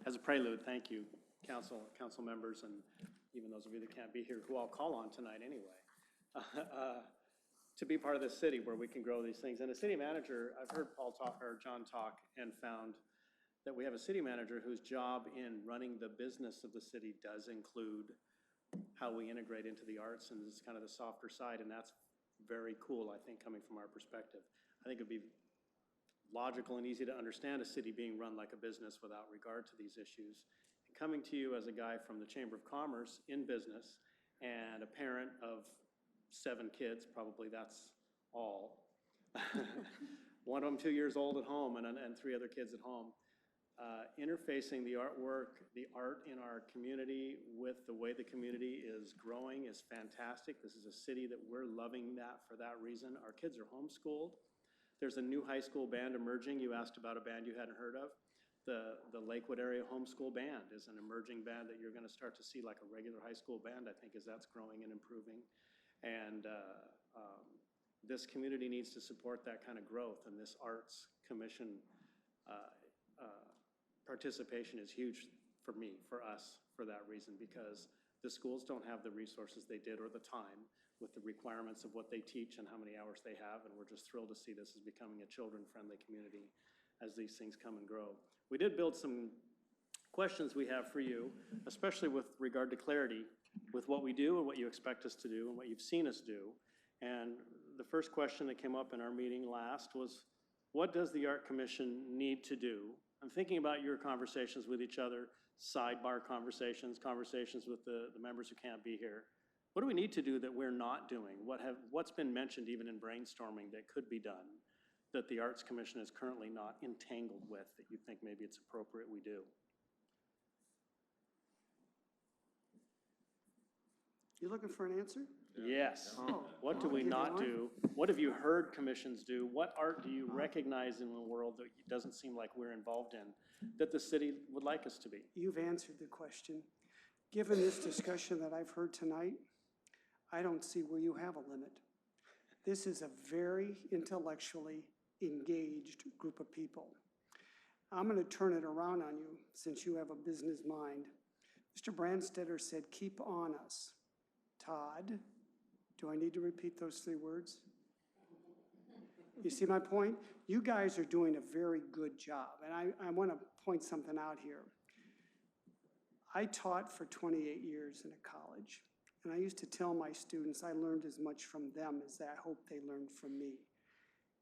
K: as a prelude, thank you, council members, and even those of you that can't be here, who I'll call on tonight anyway, to be part of this city where we can grow these things. And a city manager, I've heard Paul talk, or John talk, and found that we have a city manager whose job in running the business of the city does include how we integrate into the arts, and it's kind of the softer side, and that's very cool, I think, coming from our perspective. I think it'd be logical and easy to understand a city being run like a business without regard to these issues. And coming to you as a guy from the Chamber of Commerce in business and a parent of 7 kids, probably that's all. One of them 2 years old at home and 3 other kids at home. Interfacing the artwork, the art in our community with the way the community is growing is fantastic. This is a city that we're loving that for that reason. Our kids are homeschooled. There's a new high school band emerging. You asked about a band you hadn't heard of. The Lakewood Area Homeschool Band is an emerging band that you're going to start to see like a regular high school band, I think, as that's growing and improving. And this community needs to support that kind of growth, and this Arts Commission participation is huge for me, for us, for that reason, because the schools don't have the resources they did or the time with the requirements of what they teach and how many hours they have, and we're just thrilled to see this as becoming a children-friendly community as these things come and grow. We did build some questions we have for you, especially with regard to clarity with what we do and what you expect us to do and what you've seen us do. And the first question that came up in our meeting last was, what does the Art Commission need to do? I'm thinking about your conversations with each other, sidebar conversations, conversations with the members who can't be here. What do we need to do that we're not doing? What's been mentioned even in brainstorming that could be done that the Arts Commission is currently not entangled with that you think maybe it's appropriate we do?
C: You looking for an answer?
K: Yes.
C: Oh,
K: What do
C: I'll
K: we
C: give you
K: not
C: one.
K: do? What have you heard commissions do? What art do you recognize in the world that doesn't seem like we're involved in, that the city would like us to be?
C: You've answered the question. Given this discussion that I've heard tonight, I don't see where you have a limit. This is a very intellectually engaged group of people. I'm going to turn it around on you since you have a business mind. Mr. Brandstetter said, "Keep on us." Todd, do I need to repeat those 3 words? You see my point? You guys are doing a very good job, and I want to point something out here. I taught for 28 years in a college, and I used to tell my students I learned as much from them as I hope they learned from me.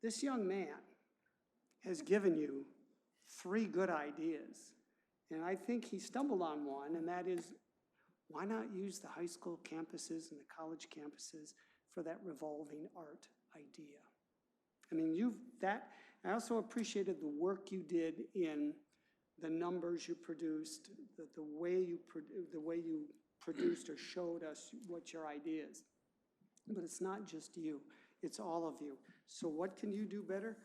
C: This young man has given you 3 good ideas, and I think he stumbled on one, and that is, why not use the high school campuses and the college campuses for that revolving art idea? I mean, I also appreciated the work you did in the numbers you produced, the way you produced or showed us what your ideas. But it's not just you, it's all of you. So what can you do better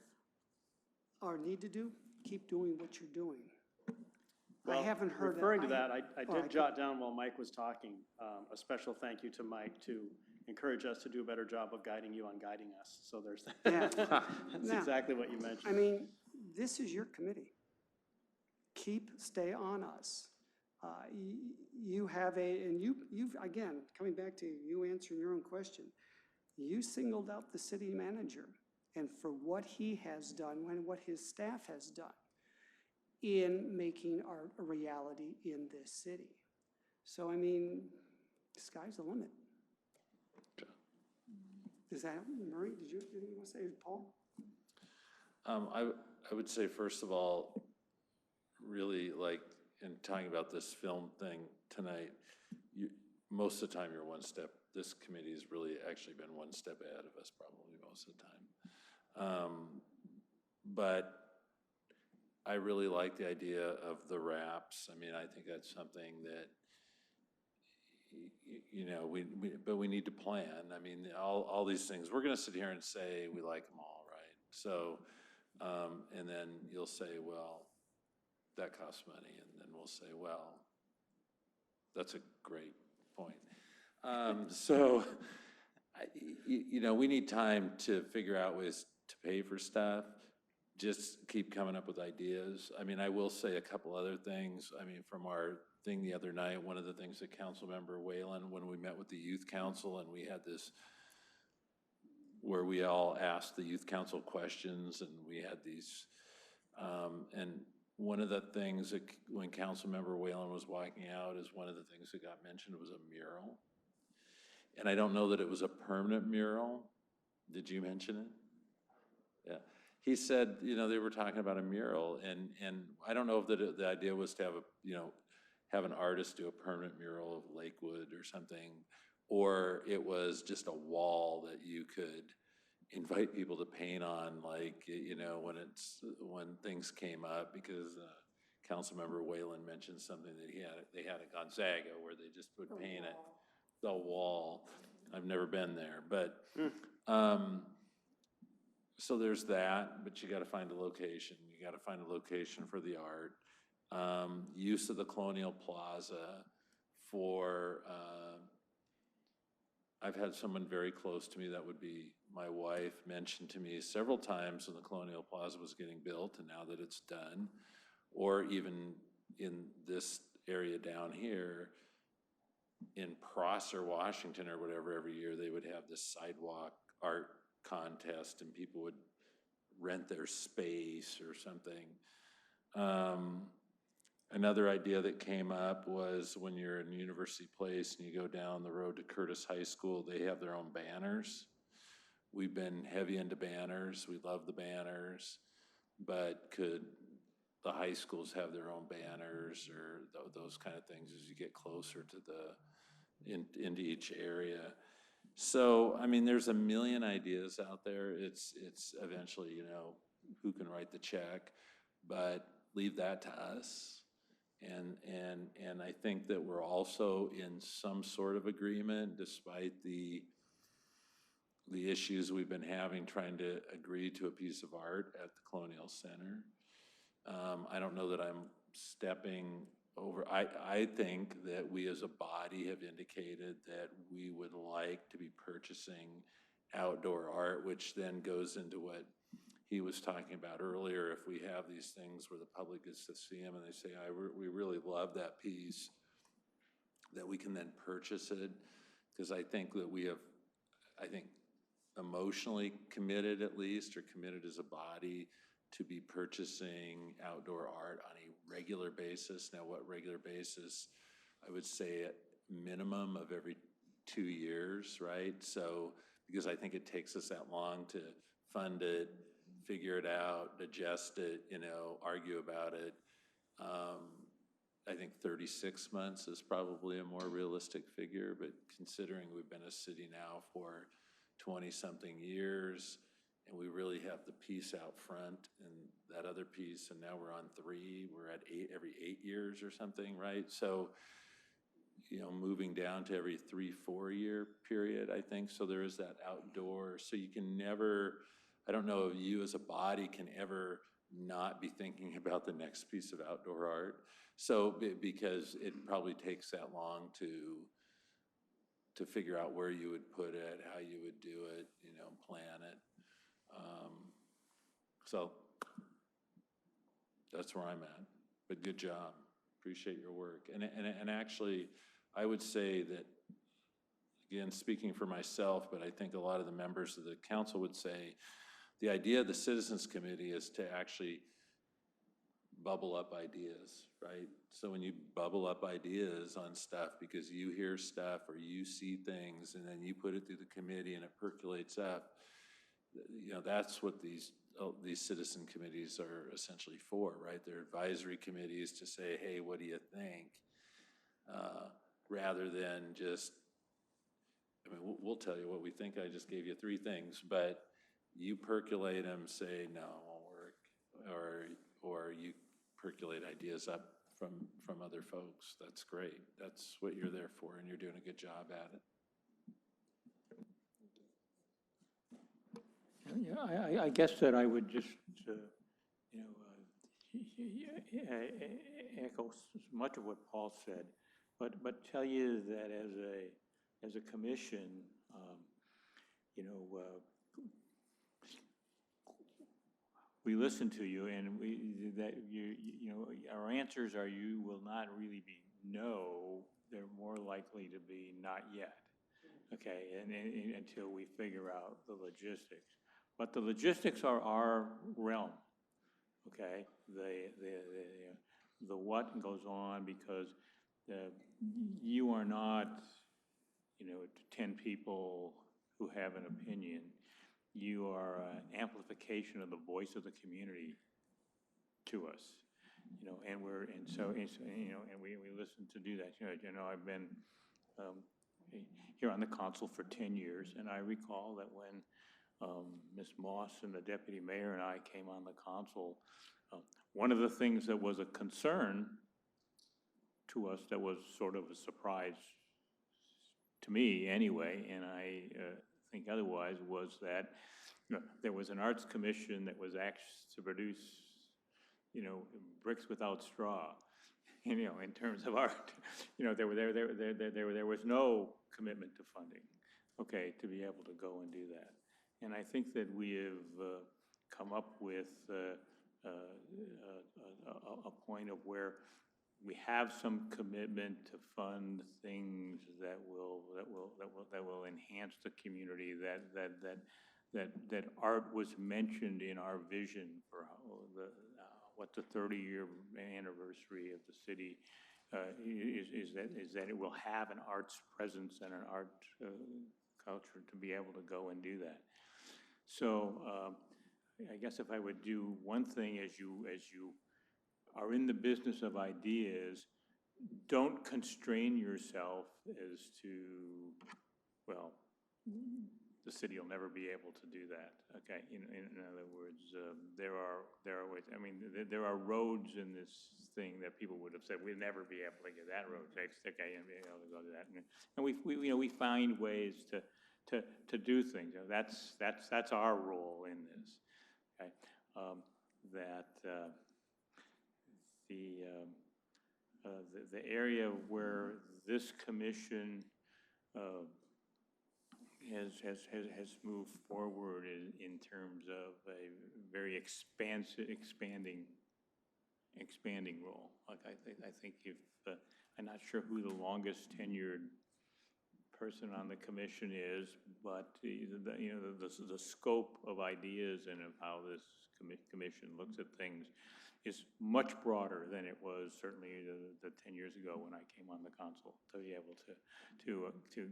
C: or need to do? Keep doing what you're doing. I haven't heard
K: referring to that, I
C: Oh,
K: did jot down while Mike was talking, a special thank you to Mike to encourage us to do a better job of guiding you on guiding us. So there's that.
C: Yeah.
K: That's
C: Now,
K: exactly what you mentioned.
C: I mean, this is your committee. Stay on us. You have and you've, again, coming back to you answering your own question, you singled out the city manager and for what he has done and what his staff has done in making art a reality in this city. So, I mean, the sky's the limit. Is that, Murray, did you have anything you want to say, Paul?
H: I would say, first of all, really, like, in talking about this film thing tonight, most of the time you're one step, this committee has really actually been one step ahead of us probably most of the time. But I really like the idea of the wraps. I mean, I think that's something that, you know, but we need to plan. I mean, all these things, we're gonna sit here and say we like them all, right? So, and then you'll say, well, that costs money, and then we'll say, well, that's a great point. So, you know, we need time to figure out ways to pay for stuff. Just keep coming up with ideas. I mean, I will say a couple other things. I mean, from our thing the other night, one of the things that Councilmember Whalen, when we met with the Youth Council and we had this, where we all asked the Youth Council questions and we had these, and one of the things that when Councilmember Whalen was walking out is one of the things that got mentioned was a mural. And I don't know that it was a permanent mural. Did you mention it? Yeah. He said, you know, they were talking about a mural, and I don't know if the idea was to have have an artist do a permanent mural of Lakewood or something, or it was just a wall that you could invite people to paint on, like, you know, when things came up, because Councilmember Whalen mentioned something that they had at Gonzaga where they just would paint it, the wall. I've never been there, but so there's that, but you got to find a location. You got to find a location for the art. Use of the Colonial Plaza for, I've had someone very close to me, that would be my wife, mentioned to me several times when the Colonial Plaza was getting built, and now that it's done, or even in this area down here, in Prosser, Washington or whatever, every year they would have this sidewalk art contest and people would rent their space or something. Another idea that came up was when you're in University Place and you go down the road to Curtis High School, they have their own banners. We've been heavy into banners. We love the banners, but could the high schools have their own banners or those kind of things as you get closer to into each area? So, I mean, there's a million ideas out there. It's eventually, you know, who can write the check, but leave that to us. And I think that we're also in some sort of agreement, despite the issues we've been having trying to agree to a piece of art at the Colonial Center. I don't know that I'm stepping over. I think that we as a body have indicated that we would like to be purchasing outdoor art, which then goes into what he was talking about earlier. If we have these things where the public gets to see them and they say, we really love that piece, that we can then purchase it. Because I think that we have, emotionally committed at least, or committed as a body to be purchasing outdoor art on a regular basis. Now, what regular basis? I would say at minimum of every 2 years, right? So, because I think it takes us that long to fund it, figure it out, digest it, you know, argue about it. I think 36 months is probably a more realistic figure, but considering we've been a city now for 20-something years, and we really have the piece out front and that other piece, and now we're on 3, we're at 8 every 8 years or something, right? So, you know, moving down to every 3-4 year period, I think. So there is that outdoor, so you can never, I don't know if you as a body can ever not be thinking about the next piece of outdoor art. So, because it probably takes that long to figure out where you would put it, how you would do it, you know, plan it. So that's where I'm at, but good job. Appreciate your work. And actually, I would say that, again, speaking for myself, but I think a lot of the members of the council would say, the idea of the Citizens Committee is to actually bubble up ideas, right? So when you bubble up ideas on stuff because you hear stuff or you see things and then you put it through the committee and it percolates up, you know, that's what these citizen committees are essentially for, right? They're advisory committees to say, hey, what do you think? Rather than just, I mean, we'll tell you what we think. I just gave you 3 things, but you percolate them, say, no, it won't work. Or you circulate ideas up from other folks. That's great. That's what you're there for, and you're doing a good job at it.
L: Yeah, I guess that I would just, echo much of what Paul said, but tell you that as a commission, we listen to you, and our answers are you will not really be no, they're more likely to be not yet, okay, and until we figure out the logistics. But the logistics are our realm, okay? The what goes on because you are not, 10 people who have an opinion. You are an amplification of the voice of the community to us, and we listen to do that. I've been here on the council for 10 years, and I recall that when Ms. Moss and the deputy mayor and I came on the council, one of the things that was a concern to us that was sort of a surprise to me anyway, and I think otherwise, was that there was an arts commission that was asked to produce, bricks without straw. In terms of art, there was no commitment to funding, okay, to be able to go and do that. And I think that we have come up with a point of where we have some commitment to fund things that will enhance the community. That art was mentioned in our vision for what the 30-year anniversary of the city is that it will have an arts presence and an art culture to be able to go and do that. So I guess if I would do one thing as you are in the business of ideas, don't constrain yourself as to, well, the city will never be able to do that, okay? In other words, there are ways, there are roads in this thing that people would have said, we'll never be able to get that road fixed, okay, and be able to go to that. And we find ways to do things. That's our role in this, okay? The area where this commission has moved forward in terms of a very expanding role. Like I think if I'm not sure who the longest tenured person on the commission is, but the scope of ideas and of how this commission looks at things is much broader than it was certainly the 10 years ago when I came on the council, to be able to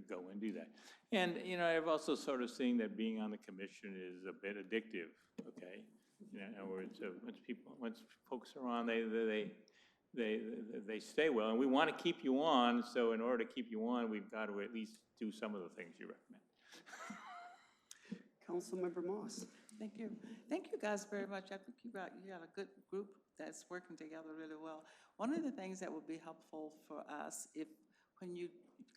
L: go and do that. And I've also sort of seen that being on the commission is a bit addictive. Okay, in other words, once folks are on, they stay well, and we want to keep you on. So in order to keep you on, we've got to at least do some of the things you recommend.
C: Councilmember Moss.
M: Thank you. Thank you guys very much. I think you got a good group that's working together really well. One of the things that would be helpful for us, when you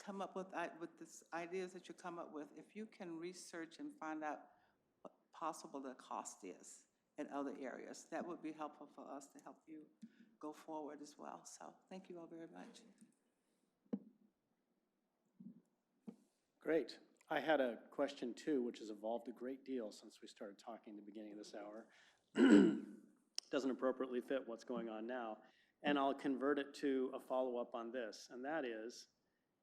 M: come up with these ideas that you come up with, if you can research and find out what possible the cost is in other areas, that would be helpful for us to help you go forward as well. So thank you all very much.
K: Great. I had a question too, which has evolved a great deal since we started talking at the beginning of this hour. Doesn't appropriately fit what's going on now. And I'll convert it to a follow-up on this, and that is,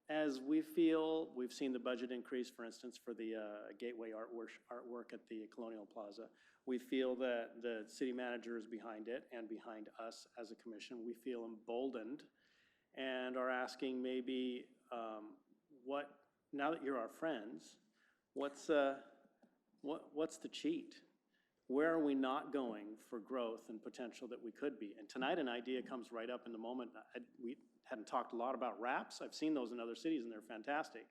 K: as we feel, we've seen the budget increase, for instance, for the Gateway artwork at the Colonial Plaza. We feel that the city manager is behind it and behind us as a commission. We feel emboldened and are asking maybe now that you're our friends, what's the cheat? Where are we not going for growth and potential that we could be? And tonight an idea comes right up in the moment. We hadn't talked a lot about wraps. I've seen those in other cities and they're fantastic.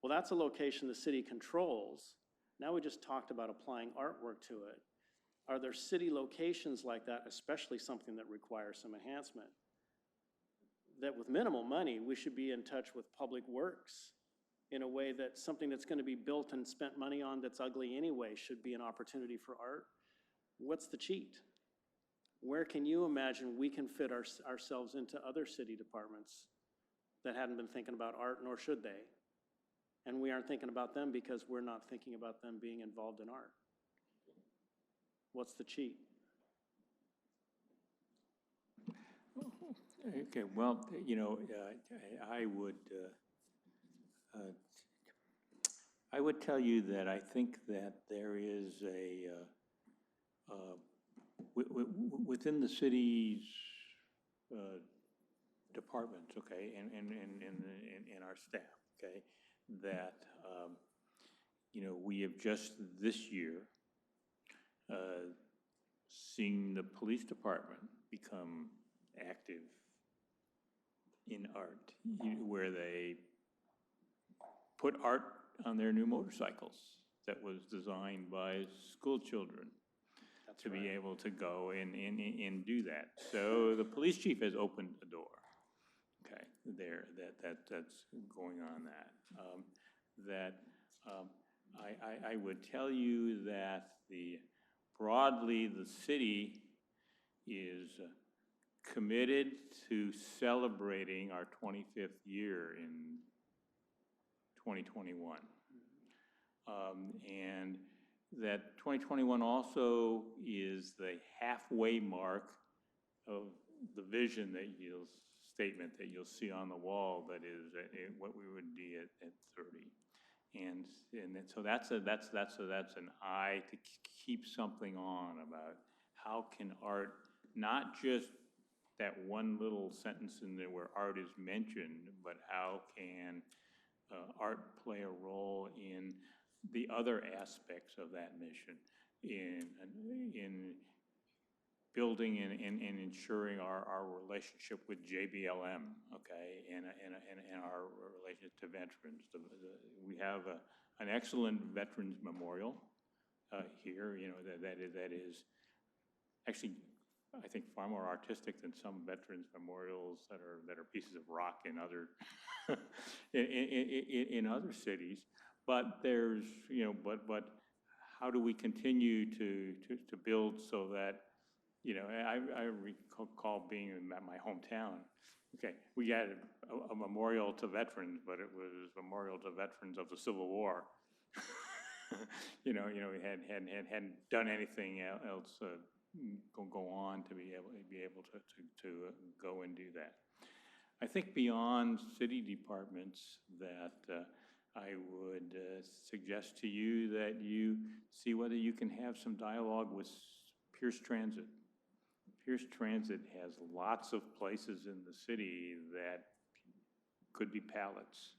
K: Well, that's a location the city controls. Now we just talked about applying artwork to it. Are there city locations like that, especially something that requires some enhancement, that with minimal money, we should be in touch with Public Works in a way that something that's going to be built and spent money on that's ugly anyway should be an opportunity for art? What's the cheat? Where can you imagine we can fit ourselves into other city departments that hadn't been thinking about art, nor should they? And we aren't thinking about them because we're not thinking about them being involved in art. What's the cheat?
L: Okay, well, you know, I would tell you that I think that there is within the city's departments, okay, and our staff, okay, that, you know, we have just this year seen the police department become active in art, where they put art on their new motorcycles that was designed by school children to be able to go and do that. So the police chief has opened a door, okay, there, that's going on that. I would tell you that broadly, the city is committed to celebrating our 25th year in 2021. And that 2021 also is the halfway mark of the vision statement that you'll see on the wall, that is what we would be at 30. And so that's an eye to keep something on about how can art, not just that one little sentence in there where art is mentioned, but how can art play a role in the other aspects of that mission, in building and ensuring our relationship with JBLM, okay, and our relationship to veterans. We have an excellent Veterans Memorial here, you know, that is actually, I think, far more artistic than some veterans memorials that are pieces of rock in other in other cities. But there's, you know, but how do we continue to build so that, you know, I recall being in my hometown. Okay, we had a memorial to veterans, but it was a memorial to veterans of the Civil War. you know, we hadn't done anything else go on to be able to go and do that. I think beyond city departments that I would suggest to you that you see whether you can have some dialogue with Pierce Transit. Pierce Transit has lots of places in the city that could be palettes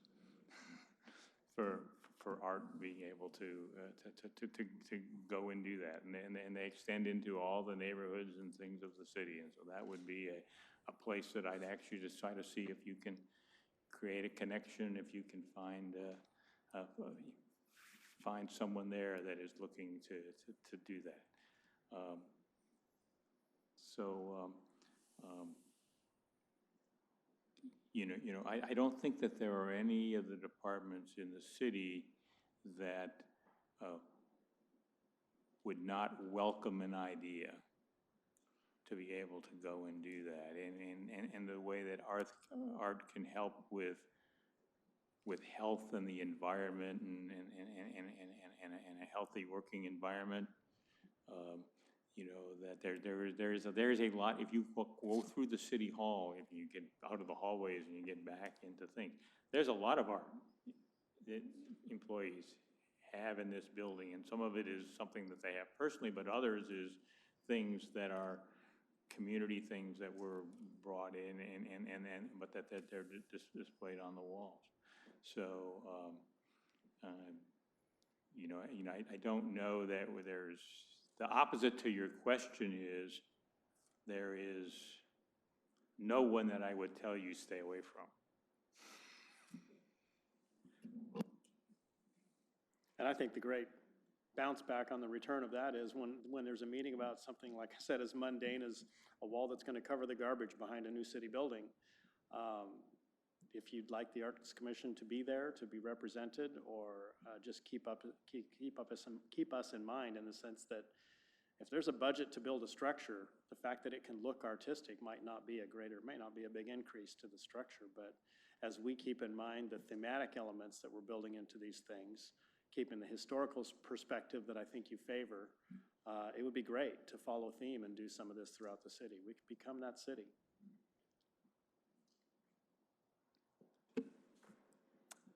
L: for art being able to go and do that, and they extend into all the neighborhoods and things of the city, and so that would be a place that I'd actually just try to see if you can create a connection, if you can find someone there that is looking to do that. You know, I don't think that there are any of the departments in the city that would not welcome an idea to be able to go and do that, and the way that art can help with health and the environment and a healthy working environment. You know, that there is a lot. If you go through the city hall, if you get out of the hallways and you get back into things, there's a lot of art that employees have in this building, and some of it is something that they have personally, but others is things that are community things that were brought in, but that they're displayed on the walls. So, you know, I don't know that there's. The opposite to your question is, there is no one that I would tell you stay away from.
K: And I think the great bounce back on the return of that is when there's a meeting about something, like I said, as mundane as a wall that's going to cover the garbage behind a new city building. If you'd like the Arts Commission to be there, to be represented, or just keep us in mind in the sense that if there's a budget to build a structure, the fact that it can look artistic might not be a big increase to the structure, but as we keep in mind the thematic elements that we're building into these things, keeping the historical perspective that I think you favor, it would be great to follow theme and do some of this throughout the city. We could become that city.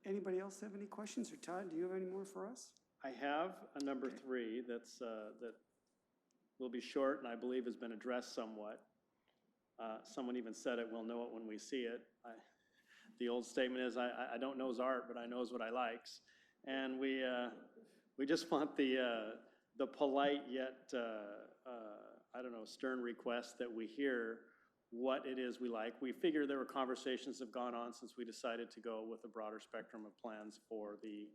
C: Anybody else have any questions? Or Todd, do you have any more for us?
K: I have a number 3 that's, that will be short and I believe has been addressed somewhat. Someone even said it, we'll know it when we see it. The old statement is, I don't knows art, but I knows what I likes. And we just want the polite yet, I don't know, stern request that we hear what it is we like. We figure there were conversations have gone on since we decided to go with a broader spectrum of plans for the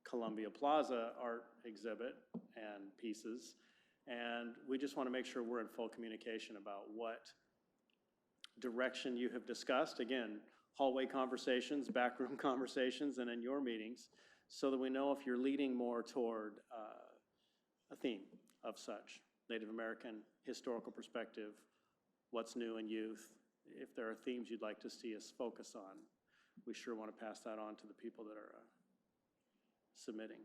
K: Columbia Plaza art exhibit and pieces. And we just want to make sure we're in full communication about what direction you have discussed. Again, hallway conversations, backroom conversations, and in your meetings, so that we know if you're leading more toward a theme of such, Native American historical perspective, what's new in youth. If there are themes you'd like to see us focus on, we sure want to pass that on to the people that are submitting.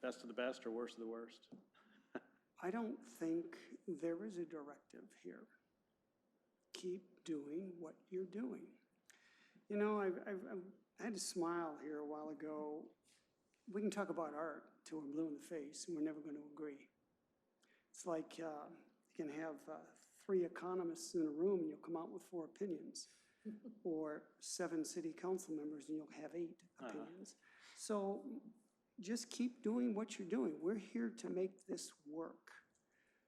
K: Best of the best or worst of the worst?
C: I don't think there is a directive here. Keep doing what you're doing. You know, I had to smile here a while ago. We can talk about art till we're blue in the face, and we're never going to agree. It's like you can have 3 economists in a room, and you'll come out with 4 opinions, or 7 city council members, and you'll have 8 opinions. So just keep doing what you're doing. We're here to make this work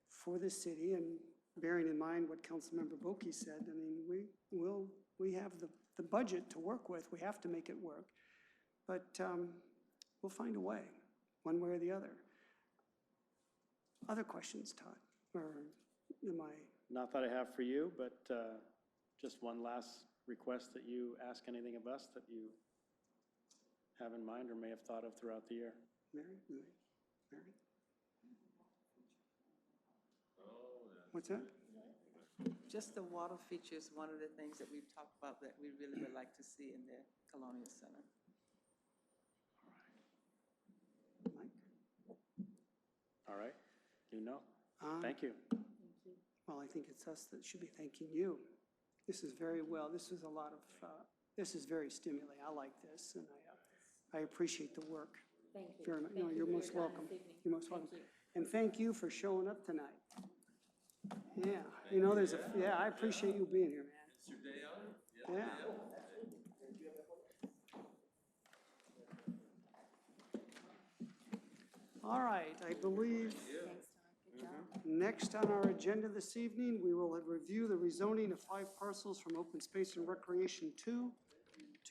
C: for the city, and bearing in mind what Councilmember Boki said, I mean, we have the budget to work with. We have to make it work, but we'll find a way, one way or the other. Other questions, Todd, or am I?
K: Not that I have for you, but just one last request that you ask anything of us that you have in mind or may have thought of throughout the year.
C: Mary? What's that?
M: Just the water feature is one of the things that we've talked about that we really would like to see in the Colonial Center.
K: All right, you know. Thank you.
C: Well, I think it's us that should be thanking you. This is very well, this is a lot of, this is very stimulating. I like this, and I appreciate the work.
A: Thank you.
C: Very much.
A: Thank
C: No,
A: you
C: you're
A: for your
C: most
A: time
C: welcome.
A: this evening.
C: You're most welcome.
A: Thank you.
C: And thank you for showing up tonight. Yeah, you know, yeah, I appreciate you being here, man.
H: It's your day out?
C: Yeah. All right, I believe next on our agenda this evening, we will review the rezoning of 5 parcels from Open Space and Recreation 2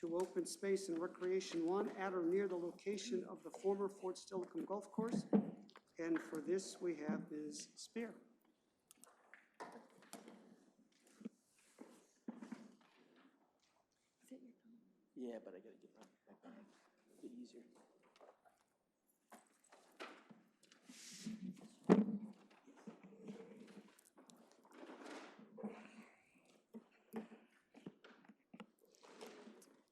C: to Open Space and Recreation 1 at or near the location of the former Fort Steilacoom Golf Course. And for this, we have Ms. Spear.
J: Yeah, but I gotta get my bag. Get easier.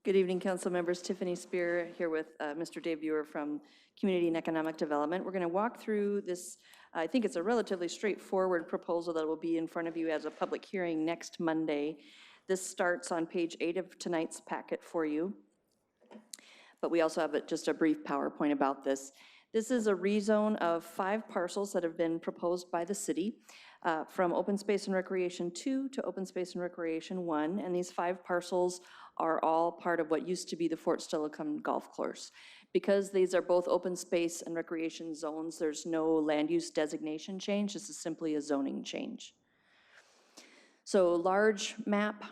N: Good evening, council members. Tiffany Spear here with Mr. Dave Buer from Community and Economic Development. We're going to walk through this. I think it's a relatively straightforward proposal that will be in front of you as a public hearing next Monday. This starts on page 8 of tonight's packet for you. But we also have just a brief PowerPoint about this. This is a rezone of 5 parcels that have been proposed by the city from Open Space and Recreation 2 to Open Space and Recreation 1. And these 5 parcels are all part of what used to be the Fort Steilacoom Golf Course. Because these are both open space and recreation zones, there's no land use designation change. This is simply a zoning change. So large map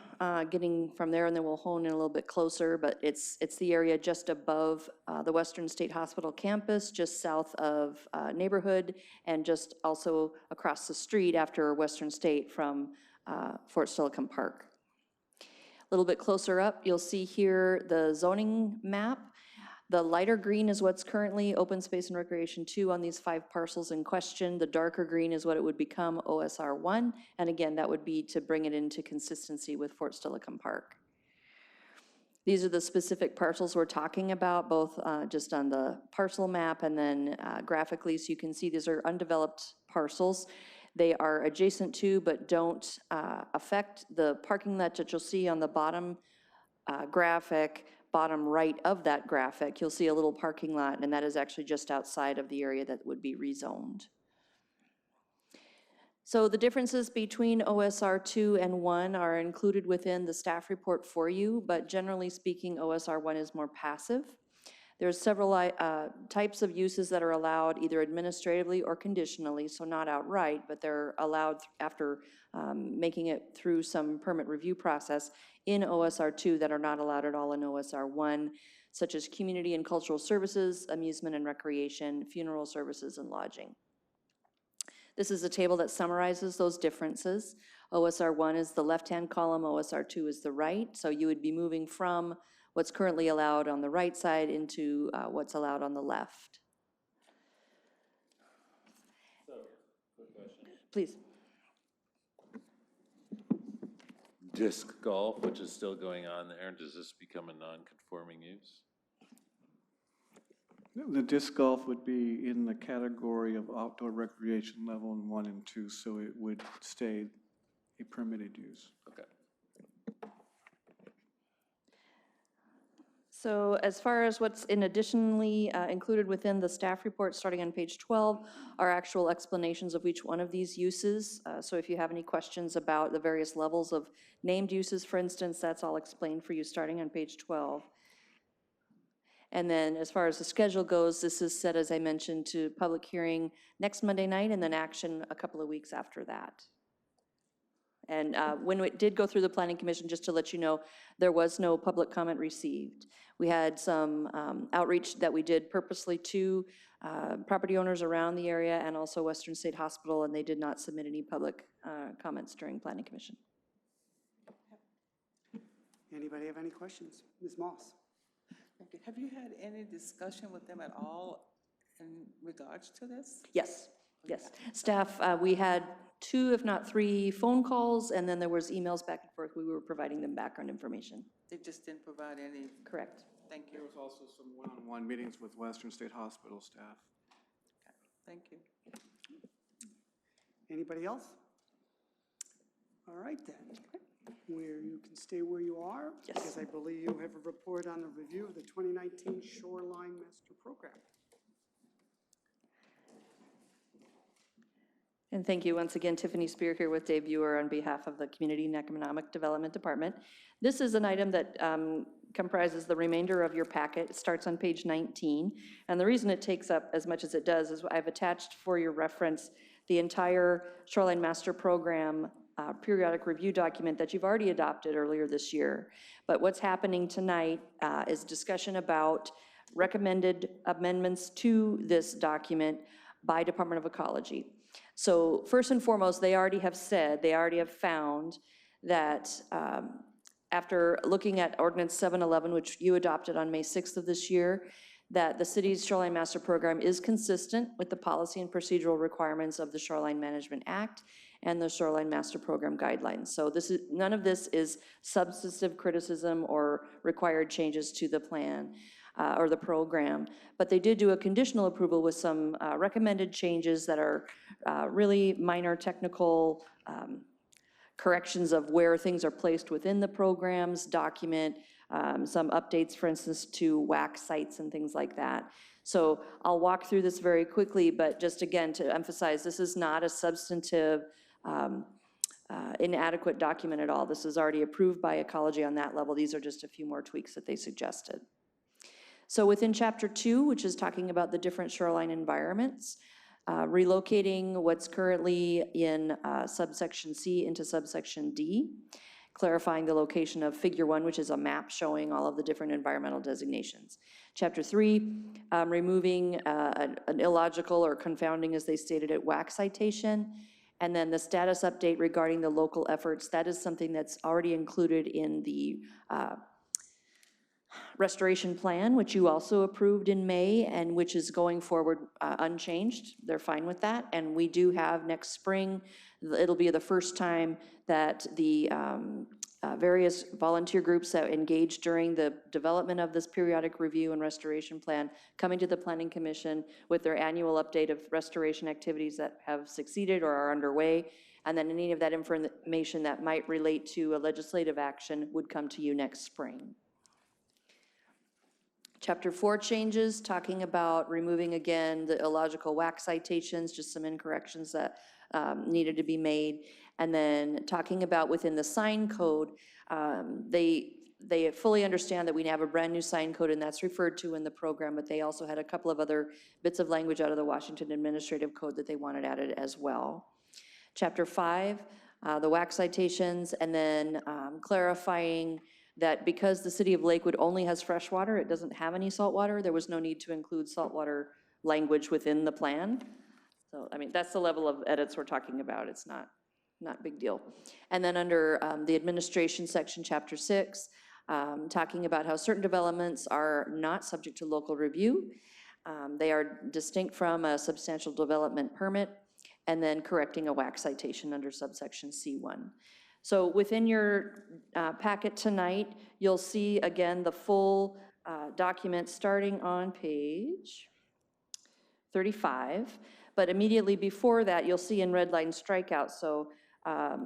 N: getting from there, and then we'll hone in a little bit closer, but it's the area just above the Western State Hospital campus, just south of neighborhood, and just also across the street after Western State from Fort Silicon Park. A little bit closer up, you'll see here the zoning map. The lighter green is what's currently open space and recreation 2 on these 5 parcels in question. The darker green is what it would become OSR 1. And again, that would be to bring it into consistency with Fort Silicon Park. These are the specific parcels we're talking about, both just on the parcel map and then graphically. So you can see these are undeveloped parcels. They are adjacent to but don't affect the parking lot that you'll see on the bottom graphic. Bottom right of that graphic, you'll see a little parking lot, and that is actually just outside of the area that would be rezoned. So the differences between OSR 2 and 1 are included within the staff report for you, but generally speaking, OSR 1 is more passive. There's several types of uses that are allowed either administratively or conditionally, so not outright, but they're allowed after making it through some permit review process in OSR 2 that are not allowed at all in OSR 1, such as community and cultural services, amusement and recreation, funeral services, and lodging. This is a table that summarizes those differences. OSR 1 is the left-hand column, OSR 2 is the right, so you would be moving from what's currently allowed on the right side into what's allowed on the left.
H: So, quick question.
N: Please.
H: Disc golf, which is still going on there, does this become a non-conforming use?
K: The disc golf would be in the category of outdoor recreation level in 1 and 2, so it would stay a permitted use.
H: Okay.
N: So as far as what's additionally included within the staff report, starting on page 12, are actual explanations of each one of these uses. So if you have any questions about the various levels of named uses, for instance, that's all explained for you starting on page 12. And then as far as the schedule goes, this is set, as I mentioned, to public hearing next Monday night and then action a couple of weeks after that. And when it did go through the Planning Commission, just to let you know, there was no public comment received. We had some outreach that we did purposely to property owners around the area and also Western State Hospital, and they did not submit any public comments during Planning Commission.
C: Anybody have any questions? Ms. Moss?
M: Thank you. Have you had any discussion with them at all in regards to this?
N: Yes, yes. Staff, we had 2, if not 3 phone calls, and then there was emails back and forth. We were providing them background information.
M: They just didn't provide any?
N: Correct.
M: Thank you.
K: There was also some one-on-one meetings with Western State Hospital staff.
M: Thank you.
C: Anybody else? All right then. Where you can stay where you are.
N: Yes.
C: Because I believe you have a report on the review of the 2019 Shoreline Master Program.
N: And thank you once again, Tiffany Spear here with Dave Buer on behalf of the Community and Economic Development Department. This is an item that comprises the remainder of your packet. It starts on page 19. And the reason it takes up as much as it does is I've attached for your reference the entire Shoreline Master Program periodic review document that you've already adopted earlier this year. But what's happening tonight is discussion about recommended amendments to this document by Department of Ecology. So first and foremost, they already have found that after looking at Ordinance 711, which you adopted on May 6th of this year, that the city's Shoreline Master Program is consistent with the policy and procedural requirements of the Shoreline Management Act and the Shoreline Master Program guidelines. So none of this is substantive criticism or required changes to the plan or the program. But they did do a conditional approval with some recommended changes that are really minor technical corrections of where things are placed within the program's document, some updates, for instance, to WAC sites and things like that. So I'll walk through this very quickly, but just again to emphasize, this is not a substantive inadequate document at all. This is already approved by Ecology on that level. These are just a few more tweaks that they suggested. So within Chapter 2, which is talking about the different shoreline environments, relocating what's currently in subsection C into subsection D, clarifying the location of Figure 1, which is a map showing all of the different environmental designations. Chapter 3, removing an illogical or confounding, as they stated it, WAC citation. And then the status update regarding the local efforts, that is something that's already included in the restoration plan, which you also approved in May and which is going forward unchanged. They're fine with that. And we do have next spring, it'll be the first time that the various volunteer groups that engaged during the development of this periodic review and restoration plan coming to the Planning Commission with their annual update of restoration activities that have succeeded or are underway. And then any of that information that might relate to a legislative action would come to you next spring. Chapter 4 changes, talking about removing again the illogical WAC citations, just some incorrections that needed to be made. And then talking about within the sign code, they fully understand that we have a brand new sign code and that's referred to in the program, but they also had a couple of other bits of language out of the Washington Administrative Code that they wanted added as well. Chapter 5, the WAC citations, and then clarifying that because the city of Lakewood only has fresh water, it doesn't have any salt water, there was no need to include saltwater language within the plan. So, I mean, that's the level of edits we're talking about. It's not a big deal. And then under the administration section, chapter 6, talking about how certain developments are not subject to local review. They are distinct from a substantial development permit, and then correcting a WAC citation under subsection C1. So within your packet tonight, you'll see again the full document starting on page 35. But immediately before that, you'll see in red line strikeout. So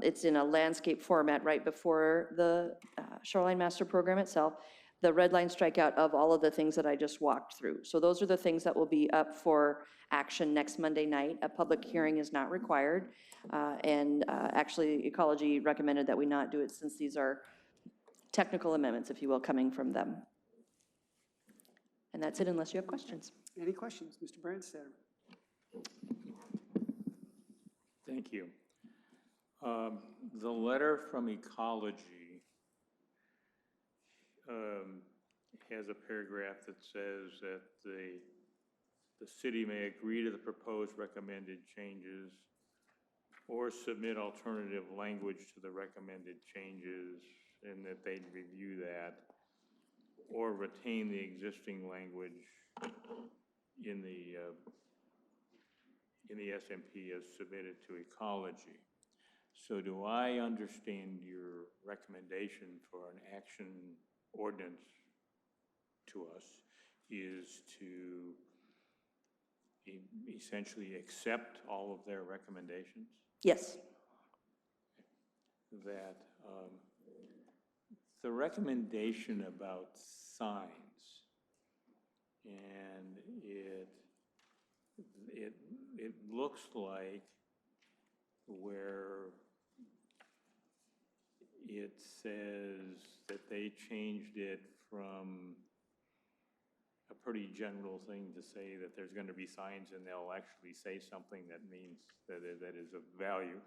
N: it's in a landscape format right before the Shoreline Master Program itself, the red line strikeout of all of the things that I just walked through. So those are the things that will be up for action next Monday night. A public hearing is not required. Actually, Ecology recommended that we not do it since these are technical amendments, if you will, coming from them. And that's it, unless you have questions.
C: Any questions? Mr. Branstad?
L: Thank you. The letter from Ecology has a paragraph that says that the city may agree to the proposed recommended changes or submit alternative language to the recommended changes, and that they'd review that, or retain the existing language in the SMP as submitted to Ecology. So do I understand your recommendation for an action ordinance to us is to essentially accept all of their recommendations?
N: Yes.
L: That the recommendation about signs, and it looks like where it says that they changed it from a pretty general thing to say that there's going to be signs and they'll actually say something that means that is of value.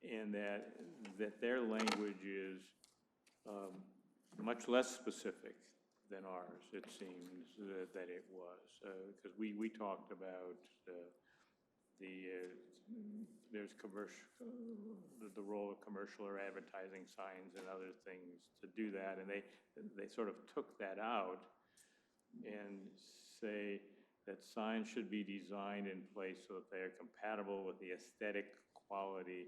L: And that their language is much less specific than ours, it seems, that it was. Because we talked about there's the role of commercial or advertising signs and other things to do that, and they sort of took that out and say that signs should be designed in place so that they are compatible with the aesthetic quality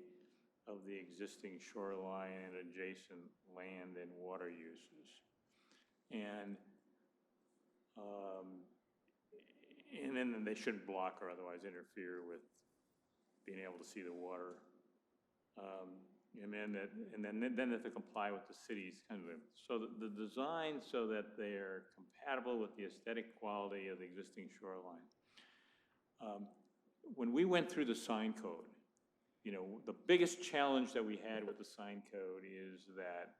L: of the existing shoreline and adjacent land and water uses. And then they shouldn't block or otherwise interfere with being able to see the water. And then that they comply with the city's kind of, so the design so that they're compatible with the aesthetic quality of the existing shoreline. When we went through the sign code, you know, the biggest challenge that we had with the sign code is that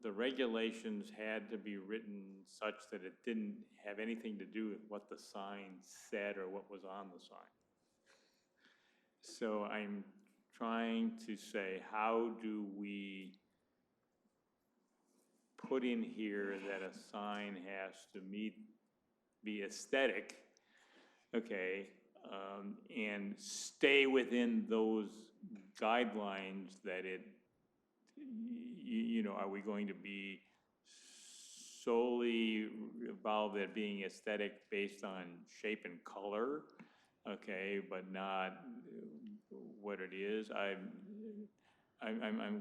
L: the regulations had to be written such that it didn't have anything to do with what the sign said or what was on the sign. So I'm trying to say, how do we put in here that a sign has to be aesthetic, okay, and stay within those guidelines that are we going to be solely involved at being aesthetic based on shape and color, okay, but not what it is?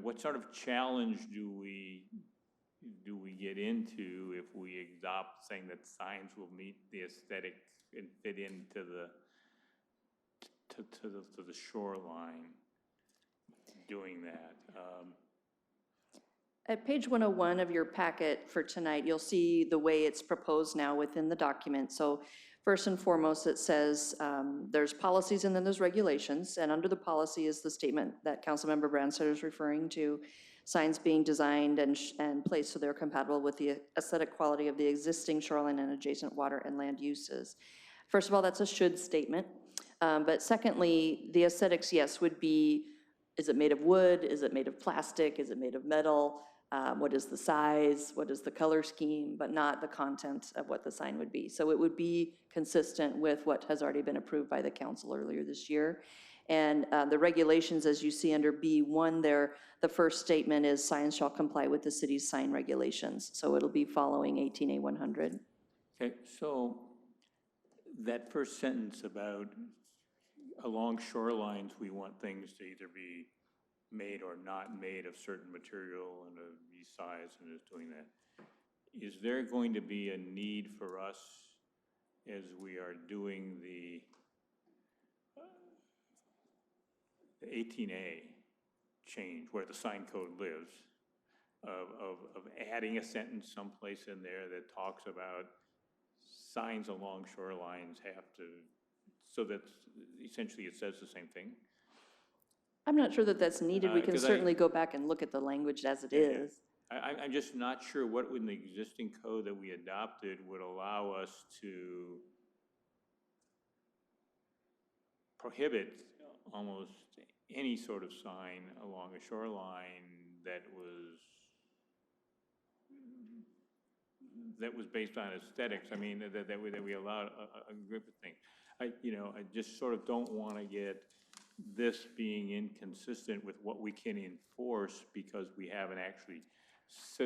L: What sort of challenge do we get into if we adopt saying that signs will meet the aesthetic and fit into the shoreline doing that?
N: At page 101 of your packet for tonight, you'll see the way it's proposed now within the document. So first and foremost, it says there's policies and then there's regulations. And under the policy is the statement that Councilmember Branstetter is referring to, signs being designed and placed so they're compatible with the aesthetic quality of the existing shoreline and adjacent water and land uses. First of all, that's a should statement. But secondly, the aesthetics, yes, would be, is it made of wood? Is it made of plastic? Is it made of metal? What is the size? What is the color scheme? But not the content of what the sign would be. So it would be consistent with what has already been approved by the council earlier this year. And the regulations, as you see under B1 there, the first statement is signs shall comply with the city's sign regulations. So it'll be following 18A100.
L: Okay, so that first sentence about along shorelines, we want things to either be made or not made of certain material and of these size, and is doing that. Is there going to be a need for us as we are doing the 18A change, where the sign code lives, of adding a sentence someplace in there that talks about signs along shorelines have to, so that essentially it says the same thing?
N: I'm not sure that that's needed. We can
L: 'Cause
N: certainly go back and look at the language as it is.
L: I'm just not sure what in the existing code that we adopted would allow us to prohibit almost any sort of sign along a shoreline that was based on aesthetics. I mean, that we allowed a group of things. I just sort of don't want to get this being inconsistent with what we can enforce because we haven't actually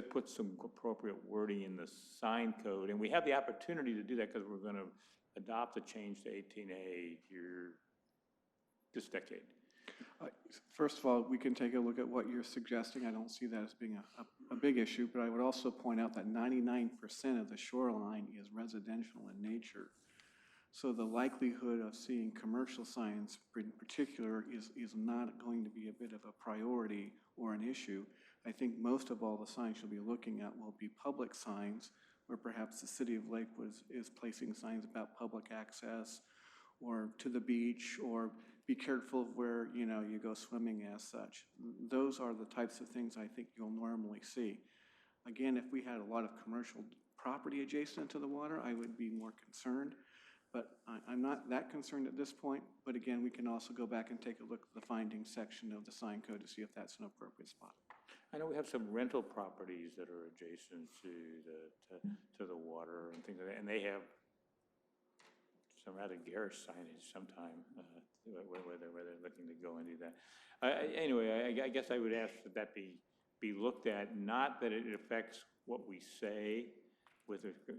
L: put some appropriate wording in the sign code. And we have the opportunity to do that because we're going to adopt a change to 18A here this decade.
K: First of all, we can take a look at what you're suggesting. I don't see that as being a big issue, but I would also point out that 99% of the shoreline is residential in nature. So the likelihood of seeing commercial signs in particular is not going to be a bit of a priority or an issue. I think most of all the signs you'll be looking at will be public signs, where perhaps the city of Lakewood is placing signs about public access or to the beach, or be careful of where you go swimming as such. Those are the types of things I think you'll normally see. Again, if we had a lot of commercial property adjacent to the water, I would be more concerned. But I'm not that concerned at this point. But again, we can also go back and take a look at the findings section of the sign code to see if that's an appropriate spot.
L: I know we have some rental properties that are adjacent to the water and things like that, and they have some rather garish signage sometime, where they're looking to go and do that. Anyway, I guess I would ask that be looked at, not that it affects what we say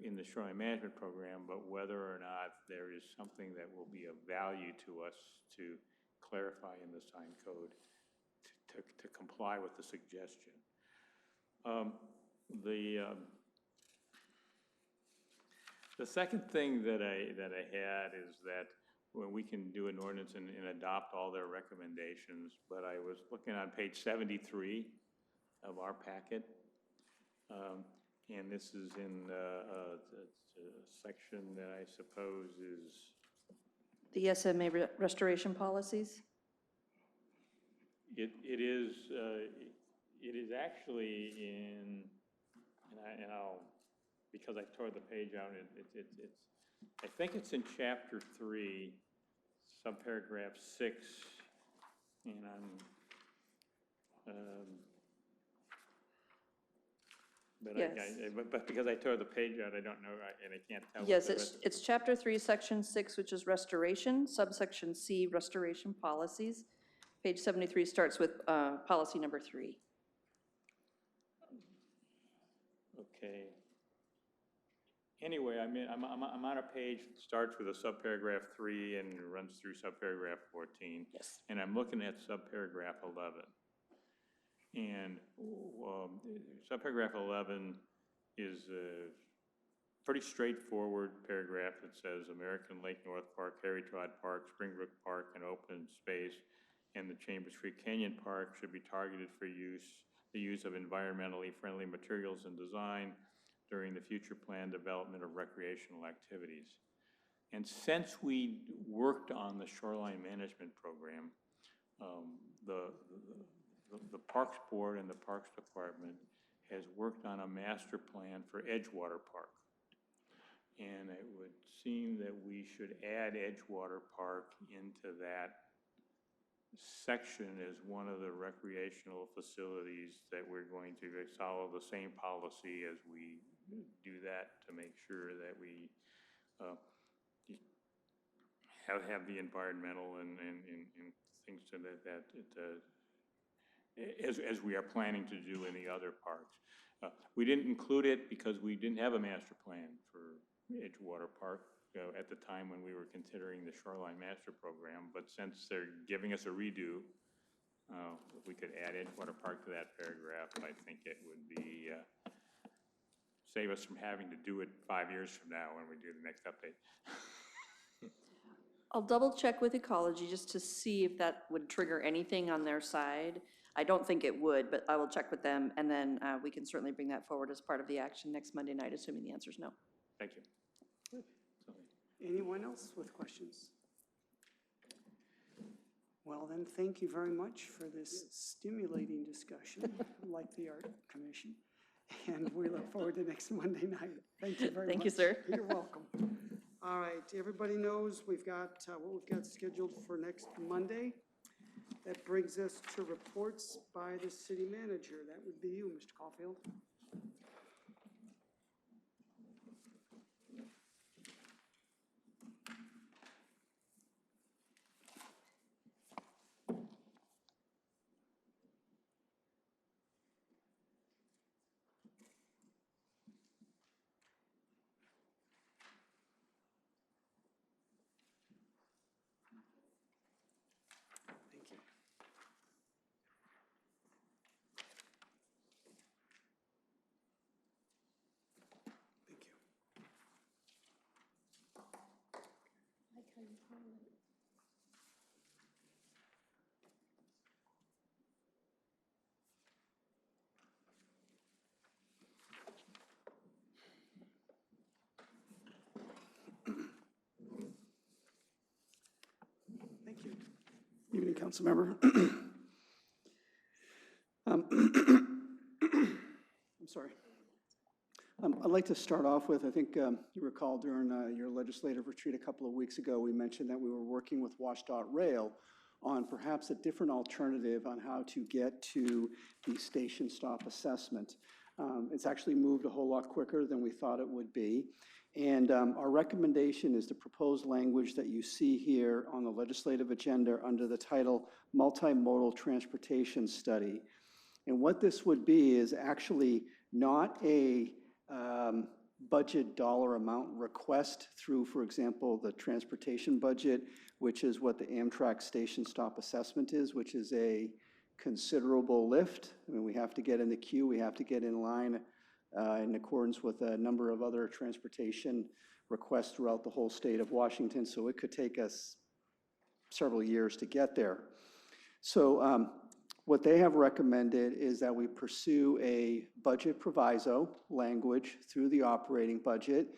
L: in the shoreline management program, but whether or not there is something that will be of value to us to clarify in the sign code to comply with the suggestion. The second thing that I had is that when we can do an ordinance and adopt all their recommendations, but I was looking on page 73 of our packet, and this is in a section that I suppose is...
N: The SMA restoration policies?
L: It is actually in, and I'll, because I tore the page out, I think it's in chapter 3, subparagraph 6, And but because I tore the page out, I don't know, and I can't tell. what
N: Yes,
L: the
N: it's,
L: rest of-
N: it's Chapter 3, Section 6, which is restoration, subsection C, restoration policies. Page 73 starts with policy number 3.
L: Okay. Anyway, I'm on a page that starts with a subparagraph 3 and runs through subparagraph 14.
N: Yes.
L: And I'm looking at subparagraph 11. And subparagraph 11 is a pretty straightforward paragraph that says American Lake North Park, Harry Todd Park, Springbrook Park, and open space, and the Chambers Creek Canyon Park should be targeted for the use of environmentally friendly materials and design during the future planned development of recreational activities. And since we worked on the shoreline management program, the Parks Board and the Parks Department has worked on a master plan for Edgewater Park. And it would seem that we should add Edgewater Park into that section as one of the recreational facilities that we're going to follow the same policy as we do that, to make sure that we have the environmental and things to as we are planning to do in the other parks. We didn't include it because we didn't have a master plan for Edgewater Park at the time when we were considering the Shoreline Master Program, but since they're giving us a redo, if we could add Edgewater Park to that paragraph, I think it would be, save us from having to do it 5 years from now when we do the next update.
N: I'll double check with Ecology just to see if that would trigger anything on their side. I don't think it would, but I will check with them, and then we can certainly bring that forward as part of the action next Monday night, assuming the answer is no.
L: Thank you.
C: Anyone else with questions? Well, then, thank you very much for this stimulating discussion, like the Art Commission. And we look forward to next Monday night. Thank you very much.
N: Thank you, sir.
C: You're welcome. All right, everybody knows we've got what we've got scheduled for next Monday. That brings us to reports by the city manager. That would be you, Mr. Caulfield. Thank you. Thank you. Thank you. Evening, Councilmember. I'm sorry. I'd like to start off with, I think you recall during your legislative retreat a couple of weeks ago, we mentioned that we were working with WashDOT Rail on perhaps a different alternative on how to get to the station stop assessment. It's actually moved a whole lot quicker than we thought it would be. And our recommendation is the proposed language that you see here on the legislative agenda under the title Multimodal Transportation Study. And what this would be is actually not a budget dollar amount request through, for example, the transportation budget, which is what the Amtrak station stop assessment is, which is a considerable lift. I mean, we have to get in the queue, we have to get in line in accordance with a number of other transportation requests throughout the whole state of Washington, so it could take us several years to get there. So what they have recommended is that we pursue a budget proviso language through the operating budget,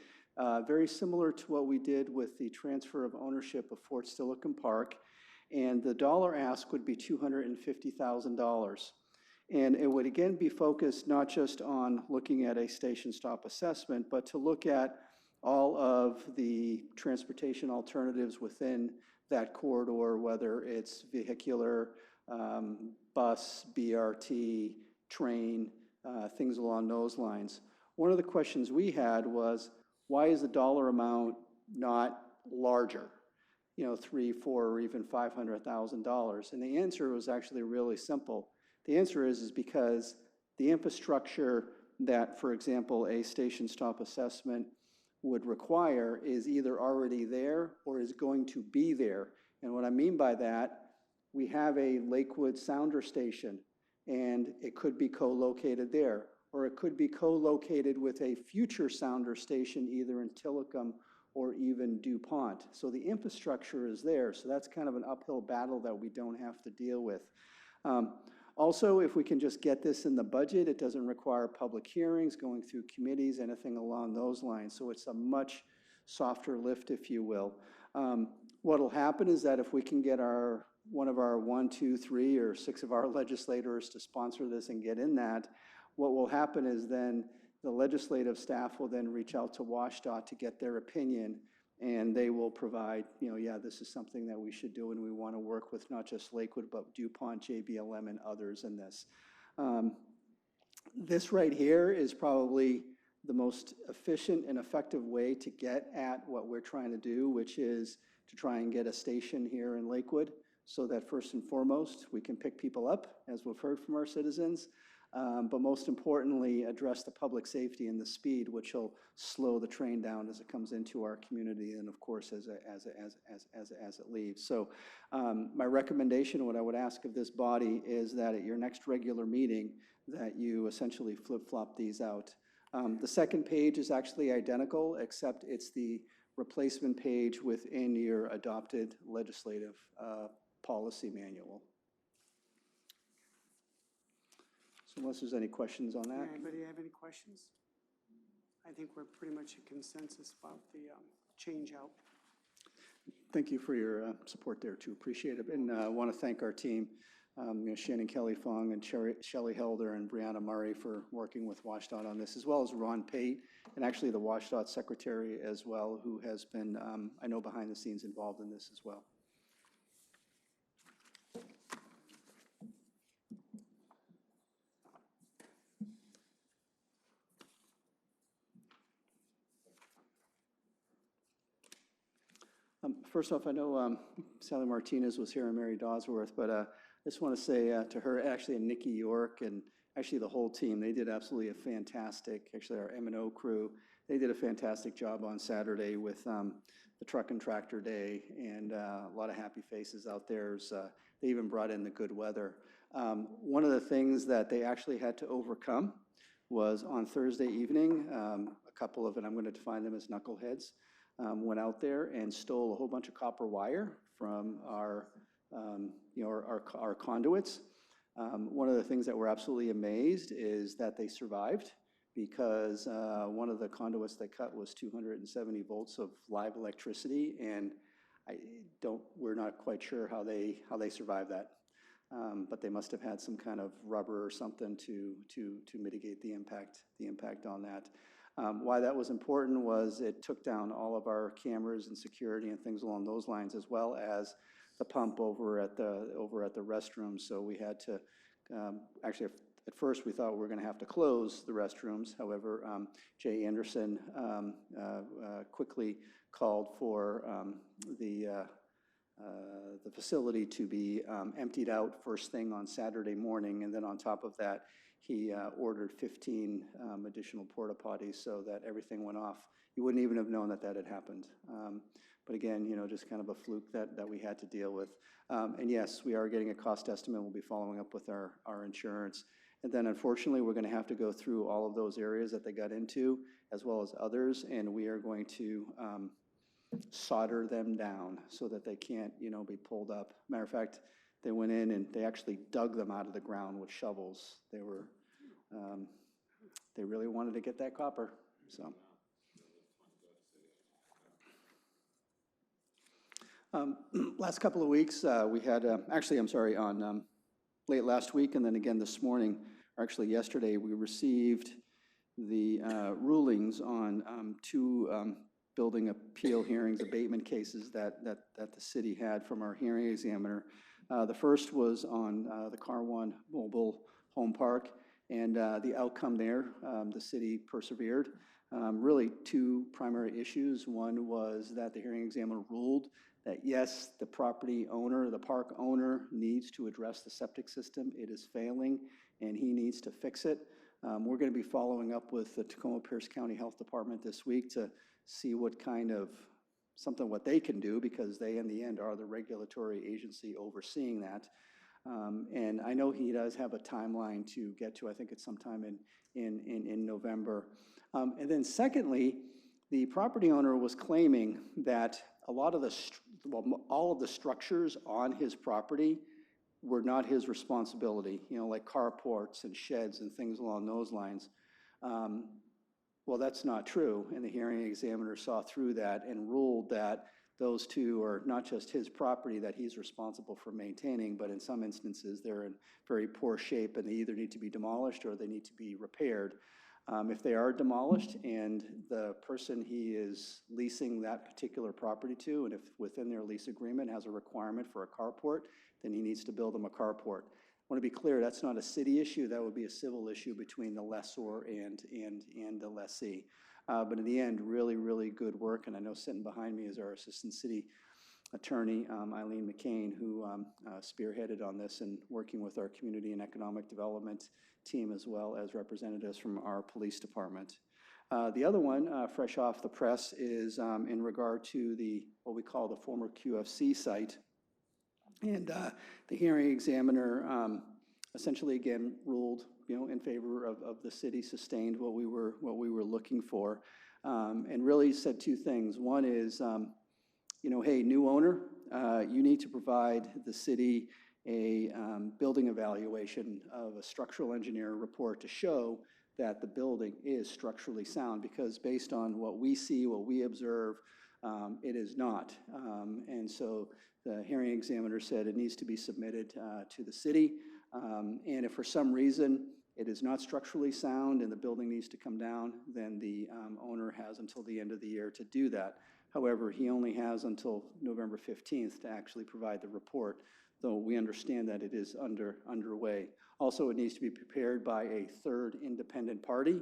C: very similar to what we did with the transfer of ownership of Fort Steilacoom Park, and the dollar ask would be $250,000. And it would again be focused not just on looking at a station stop assessment, but to look at all of the transportation alternatives within that corridor, whether it's vehicular,
O: bus, BRT, train, things along those lines. One of the questions we had was, why is the dollar amount not larger? You know, 3, 4, or even $500,000. And the answer was actually really simple. The answer is because the infrastructure that, for example, a station stop assessment would require is either already there or is going to be there. And what I mean by that, we have a Lakewood Sounder station, and it could be co-located there, or it could be co-located with a future Sounder station either in Tillicum or even DuPont. So the infrastructure is there, so that's kind of an uphill battle that we don't have to deal with. Also, if we can just get this in the budget, it doesn't require public hearings, going through committees, anything along those lines. So it's a much softer lift, if you will. What'll happen is that if we can get one of our 1, 2, 3, or 6 of our legislators to sponsor this and get in that, what will happen is then the legislative staff will then reach out to WashDOT to get their opinion, and they will provide, you know, yeah, this is something that we should do, and we want to work with not just Lakewood, but DuPont, JBLM, and others in this. This right here is probably the most efficient and effective way to get at what we're trying to do, which is to try and get a station here in Lakewood so that first and foremost, we can pick people up, as we've heard from our citizens, but most importantly, address the public safety and the speed, which will slow the train down as it comes into our community and, of course, as it leaves. So my recommendation, what I would ask of this body, is that at your next regular meeting, that you essentially flip-flop these out. The second page is actually identical, except it's the replacement page within your adopted legislative policy manual. So unless there's any questions on that.
C: Anybody have any questions? I think we're pretty much in consensus about the change out.
O: Thank you for your support there too. Appreciate it. And I want to thank our team, you know, Shannon Kelly Fong and Shelley Helder and Brianna Murray for working with WashDOT on this, as well as Ron Pate and actually the WashDOT secretary as well, who has been, I know, behind the scenes involved in this as well. First off, I know Sally Martinez was here and Mary Dosworth, but I just want to say to her, actually, and Nikki York, and actually the whole team, they did absolutely a fantastic, actually our M&O crew, they did a fantastic job on Saturday with the truck and tractor day, and a lot of happy faces out there. They even brought in the good weather. One of the things that they actually had to overcome was on Thursday evening, a couple of, and I'm going to define them as knuckleheads, went out there and stole a whole bunch of copper wire from our, you know, our conduits. One of the things that we're absolutely amazed is that they survived, because one of the conduits they cut was 270 volts of live electricity, and we're not quite sure how they survived that. But they must have had some kind of rubber or something to mitigate the impact on that. Why that was important was it took down all of our cameras and security and things along those lines, as well as the pump over at the restrooms. So we had to, actually at first we thought we were going to have to close the restrooms. However, Jay Anderson quickly called for the facility to be emptied out first thing on Saturday morning, and then on top of that, he ordered 15 additional porta potties so that everything went off. You wouldn't even have known that that had happened. But again, you know, just kind of a fluke that we had to deal with. And yes, we are getting a cost estimate. We'll be following up with our insurance. And then unfortunately, we're going to have to go through all of those areas that they got into, as well as others, and we are going to solder them down so that they can't, you know, be pulled up. Matter of fact, they went in and they actually dug them out of the ground with shovels. They really wanted to get that copper, so. Last couple of weeks, we had, actually, I'm sorry, on late last week and then again this morning, or actually yesterday, we received the rulings on two building appeal hearings, abatement cases that the city had from our hearing examiner. The first was on the Car One Mobile Home Park, and the outcome there, the city persevered. Really two primary issues. One was that the hearing examiner ruled that yes, the property owner, the park owner needs to address the septic system. It is failing and he needs to fix it. We're going to be following up with the Tacoma Pierce County Health Department this week to see what kind of what they can do, because they in the end are the regulatory agency overseeing that. And I know he does have a timeline to get to. I think it's sometime in November. And then secondly, the property owner was claiming that a lot of all of the structures on his property were not his responsibility, like carports and sheds and things along those lines. Well, that's not true, and the hearing examiner saw through that and ruled that those two are not just his property that he's responsible for maintaining, but in some instances they're in very poor shape and they either need to be demolished or they need to be repaired. If they are demolished and the person he is leasing that particular property to, and if within their lease agreement has a requirement for a carport, then he needs to build them a carport. I want to be clear, that's not a city issue. That would be a civil issue between the lessor and the lessee. But in the end, really, really good work. And I know sitting behind me is our Assistant City Attorney, Eileen McCain, who spearheaded on this and working with our Community and Economic Development team as well as representatives from our police department. The other one, fresh off the press, is in regard to what we call the former QFC site. And the hearing examiner essentially again ruled, in favor of the city, sustained what we were looking for, and really said two things. One is, hey, new owner, you need to provide the city a building evaluation of a structural engineer report to show that the building is structurally sound, because based on what we see, what we observe, it is not. And so the hearing examiner said it needs to be submitted to the city. And if for some reason it is not structurally sound and the building needs to come down, then the owner has until the end of the year to do that. However, he only has until November 15th to actually provide the report, though we understand that it is underway. Also, it needs to be prepared by a third independent party,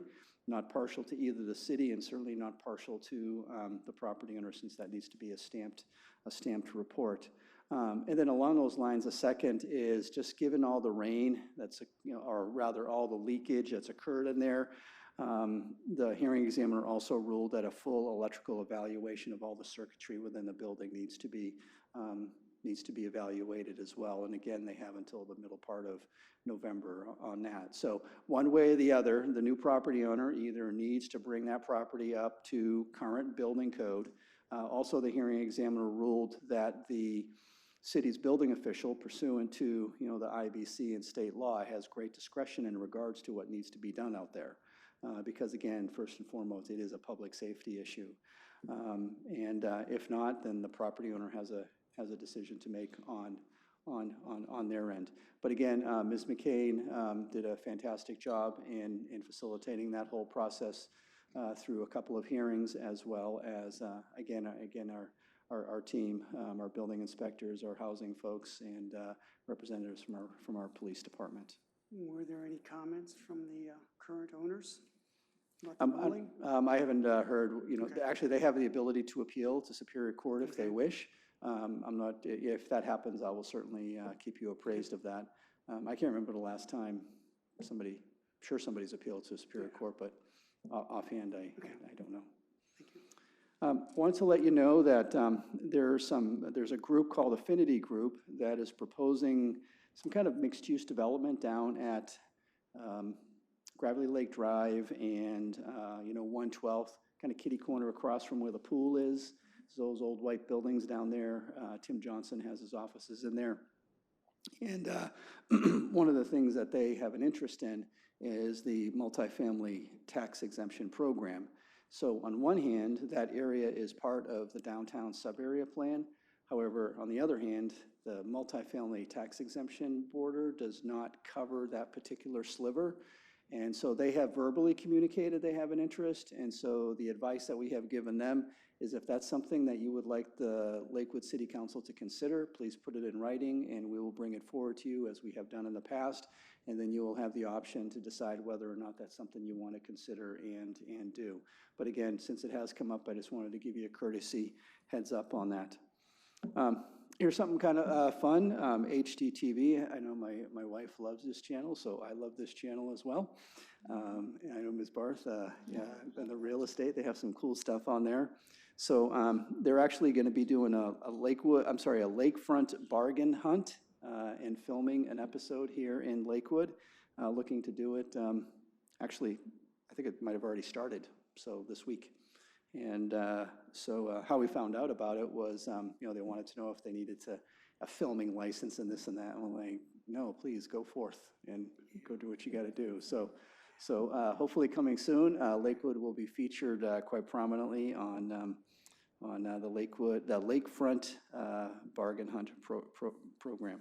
O: not partial to either the city and certainly not partial to the property owner, since that needs to be a stamped report. And then along those lines, a second is just given all the rain or rather all the leakage that's occurred in there, the hearing examiner also ruled that a full electrical evaluation of all the circuitry within the building needs to be evaluated as well. And again, they have until the middle part of November on that. So one way or the other, the new property owner either needs to bring that property up to current building code. Also, the hearing examiner ruled that the city's building official, pursuant to the IBC and state law, has great discretion in regards to what needs to be done out there. Because again, first and foremost, it is a public safety issue. And if not, then the property owner has a decision to make on their end. But again, Ms. McCain did a fantastic job in facilitating that whole process through a couple of hearings, as well as, again, our team, our building inspectors, our housing folks, and representatives from our police department.
C: Were there any comments from the current owners about the ruling?
O: I haven't heard,
C: Okay.
O: Actually, they have the ability to appeal to Superior Court if they wish. If that happens, I will certainly keep you appraised of that. I can't remember the last time somebody's appealed to Superior Court, but offhand, I don't know. Wanted to let you know that there's a group called Affinity Group that is proposing some kind of mixed-use development down at Gravely Lake Drive and 112th, kind of kitty corner across from where the pool is. Those old white buildings down there. Tim Johnson has his offices in there. And one of the things that they have an interest in is the multifamily tax exemption program. So on one hand, that area is part of the downtown sub-area plan. However, on the other hand, the multifamily tax exemption border does not cover that particular sliver. And so they have verbally communicated they have an interest, and so the advice that we have given them is if that's something that you would like the Lakewood City Council to consider, please put it in writing, and we will bring it forward to you as we have done in the past, and then you will have the option to decide whether or not that's something you want to consider and do. But again, since it has come up, I just wanted to give you a courtesy heads up on that. Here's something kind of fun, HDTV. I know my wife loves this channel, so I love this channel as well. And I know Ms. Barth, yeah, and the real estate, they have some cool stuff on there. So they're actually going to be doing a lakefront bargain hunt and filming an episode here in Lakewood, looking to do it. Actually, I think it might have already started, so this week. And so how we found out about it was, they wanted to know if they needed a filming license and this and that. And we're like, no, please go forth and go do what you got to do. So hopefully coming soon, Lakewood will be featured quite prominently on the Lakefront Bargain Hunt program.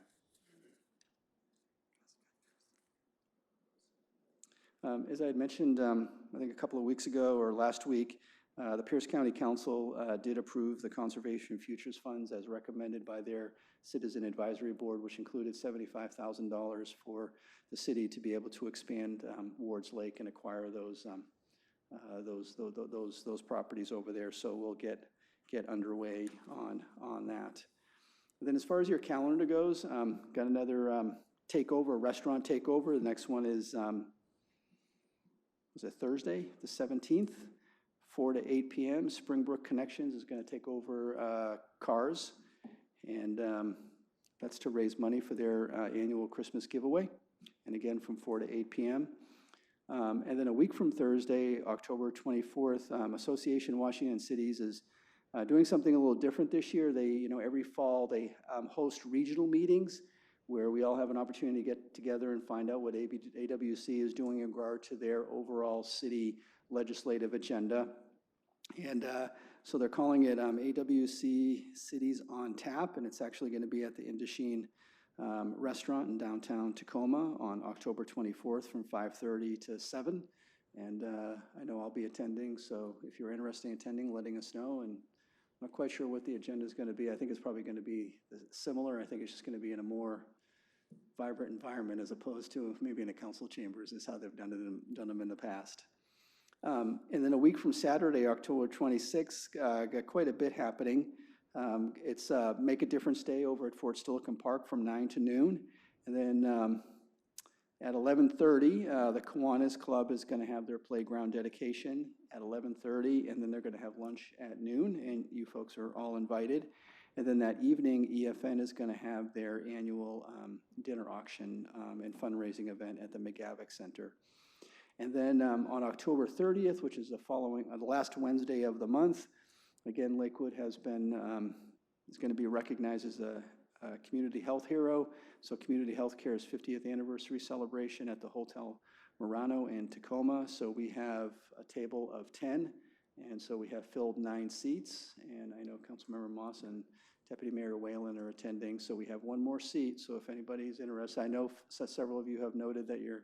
O: As I had mentioned, I think a couple of weeks ago or last week, the Pierce County Council did approve the Conservation Futures Funds as recommended by their Citizen Advisory Board, which included $75,000 for the city to be able to expand Wards Lake and acquire those properties over there. So we'll get underway on that. And then as far as your calendar goes, got another restaurant takeover. The next one is it Thursday, the 17th? 4 to 8 p.m. Springbrook Connections is going to take over Cars, and that's to raise money for their annual Christmas giveaway, and again from 4 to 8 p.m. And then a week from Thursday, October 24th, Association Washington Cities is doing something a little different this year. They, every fall they host regional meetings where we all have an opportunity to get together and find out what AWC is doing in regard to their overall city legislative agenda. And so they're calling it AWC Cities on Tap, and it's actually going to be at the Indocene restaurant in downtown Tacoma on October 24th from 5:30 to 7. And I know I'll be attending, so if you're interested in attending, letting us know. And I'm not quite sure what the agenda is going to be. I think it's probably going to be similar. I think it's just going to be in a more vibrant environment as opposed to maybe in a council chambers is how they've done them in the past. And then a week from Saturday, October 26th, got quite a bit happening. It's Make a Difference Day over at Fort Steilacoom Park from 9 to noon. And then at 11:30, the Kiwanis Club is going to have their playground dedication at 11:30, and then they're going to have lunch at noon, and you folks are all invited. And then that evening, EFN is going to have their annual dinner auction and fundraising event at the McGavick Center. And then on October 30th, which is the last Wednesday of the month, again, Lakewood is going to be recognized as a community health hero. So Community Healthcare's 50th anniversary celebration at the Hotel Murano in Tacoma. So we have a table of 10, and so we have filled 9 seats. And I know Councilmember Moss and Deputy Mayor Whalen are attending, so we have one more seat. So if anybody's interested, I know several of you have noted that you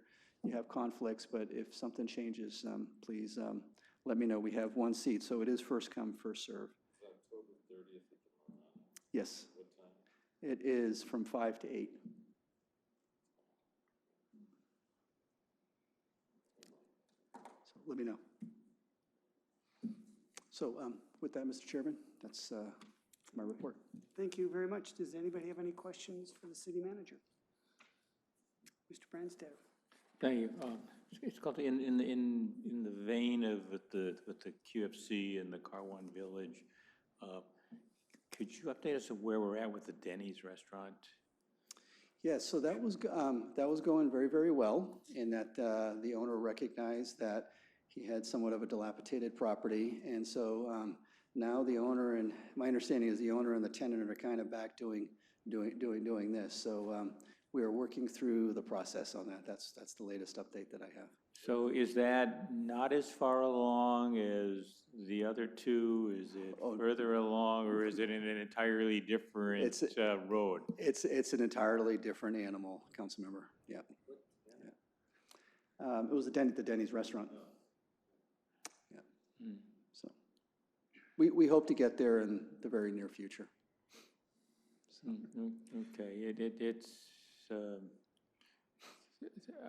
O: have conflicts, but if something changes, please let me know. We have one seat, so it is first come, first serve.
H: October 30th at the Murano.
O: Yes.
H: What time?
O: It is from 5 to 8. So let me know. So with that, Mr. Chairman, that's my report.
C: Thank you very much. Does anybody have any questions for the city manager? Mr. Branstad.
L: Thank you. Scott, in the vein of with the QFC and the Car-One Village, could you update us of where we're at with the Denny's restaurant?
O: Yeah, so that was going very, very well, in that the owner recognized that he had somewhat of a dilapidated property, and so now the owner, and my understanding is the owner and the tenant are kind of back doing this. So we are working through the process on that. That's the latest update that I have.
L: So is that not as far along as the other two? Is it further along, or is it in an entirely different road?
O: It's an entirely different animal, Councilmember. Yeah. It was the Denny's restaurant. Yeah. So we hope to get there in the very near future.
L: Okay, it's,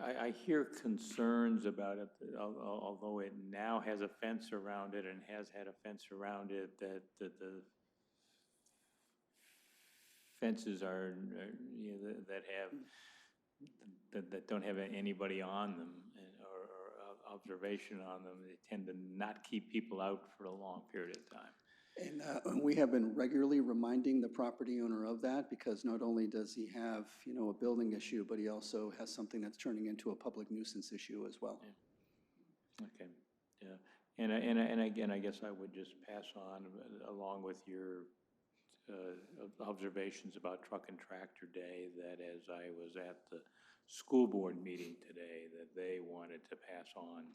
L: I hear concerns about it, although it now has a fence around it and has had a fence around it, that the fences are, you know, that have, that don't have anybody on them or observation on them. They tend to not keep people out for a long period of time.
O: And we have been regularly reminding the property owner of that, because not only does he have, you know, a building issue, but he also has something that's turning into a public nuisance issue as well.
L: Yeah. Okay, yeah. And again, I guess I would just pass on, along with your observations about Truck and Tractor Day, that as I was at the school board meeting today, that they wanted to pass on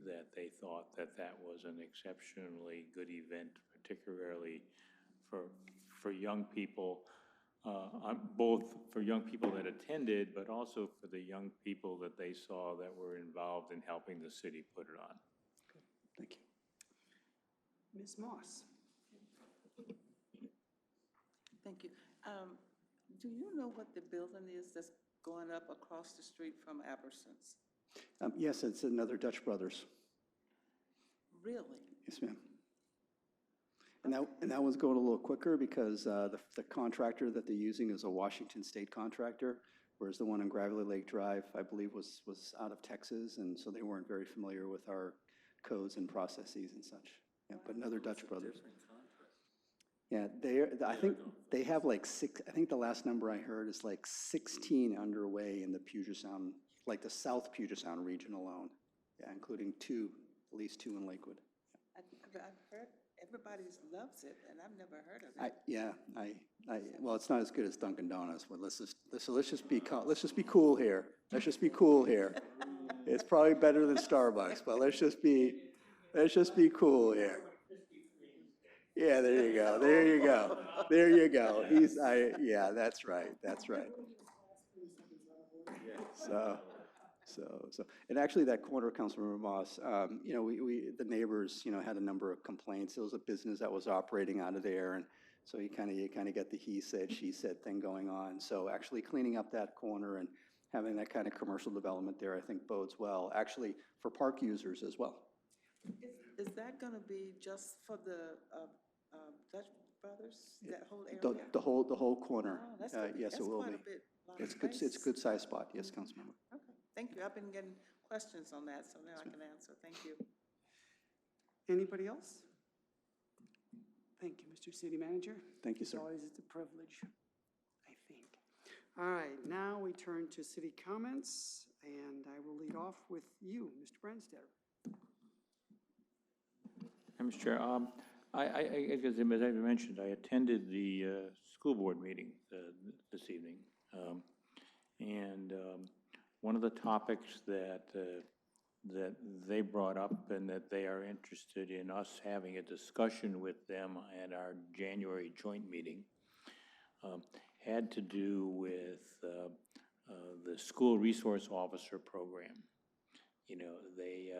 L: that they thought that that was an exceptionally good event, particularly for young people, both for young people that attended, but also for the young people that they saw that were involved in helping the city put it on.
O: Thank you.
C: Ms. Moss?
M: Thank you. Do you know what the building is that's going up across the street from Aberson's?
O: Yes, it's another Dutch Brothers.
M: Really?
O: Yes, ma'am. And that one's going a little quicker because the contractor that they're using is a Washington State contractor, whereas the one on Gravely Lake Drive, I believe, was out of Texas, and so they weren't very familiar with our codes and processes and such. Yeah, but another Dutch Brothers. Yeah, I think they have like I think the last number I heard is like 16 underway in the Puget Sound, like the South Puget Sound region alone. Yeah, including at least two in Lakewood.
M: I've heard everybody loves it, and I've never heard of it.
O: Well, it's not as good as Dunkin' Donuts, but let's just be cool here. Let's just be cool here. It's probably better than Starbucks, but let's just be cool here. Yeah, there you go. There you go. There you go. Yeah, that's right. That's right. So, and actually that corner, Councilmember Moss, you know, the neighbors, you know, had a number of complaints. It was a business that was operating out of there, and so you kind of get the he said, she said thing going on. So actually cleaning up that corner and having that kind of commercial development there, I think bodes well, actually for park users as well.
M: Is that going to be just for the Dutch Brothers, that whole area?
O: The whole corner.
M: Oh,
O: Yes, it will be. It's good. It's a good size spot. Yes, Councilmember.
M: Okay, thank you. I've been getting questions on that, so now I can answer. Thank you.
C: Anybody else? Thank you, Mr. City Manager.
O: Thank you, sir.
C: It's always a privilege, I think. All right, now we turn to city comments, and I will lead off with you, Mr. Branstetter.
L: Mr. Chair, as I mentioned, I attended the school board meeting this evening. And one of the topics that they brought up and that they are interested in us having a discussion with them at our January joint meeting had to do with the school resource officer program. You know, they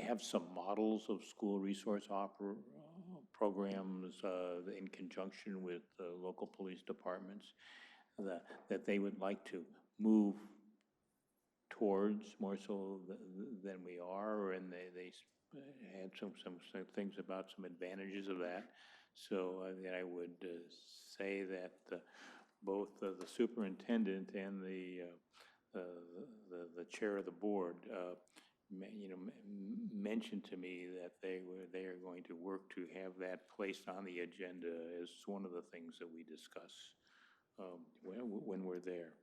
L: have some models of school resource programs in conjunction with local police departments that they would like to move towards more so than we are, and they had some things about some advantages of that. So I would say that both the superintendent and the chair of the board, mentioned to me that they are going to work to have that placed on the agenda as one of the things that we discuss when we're there.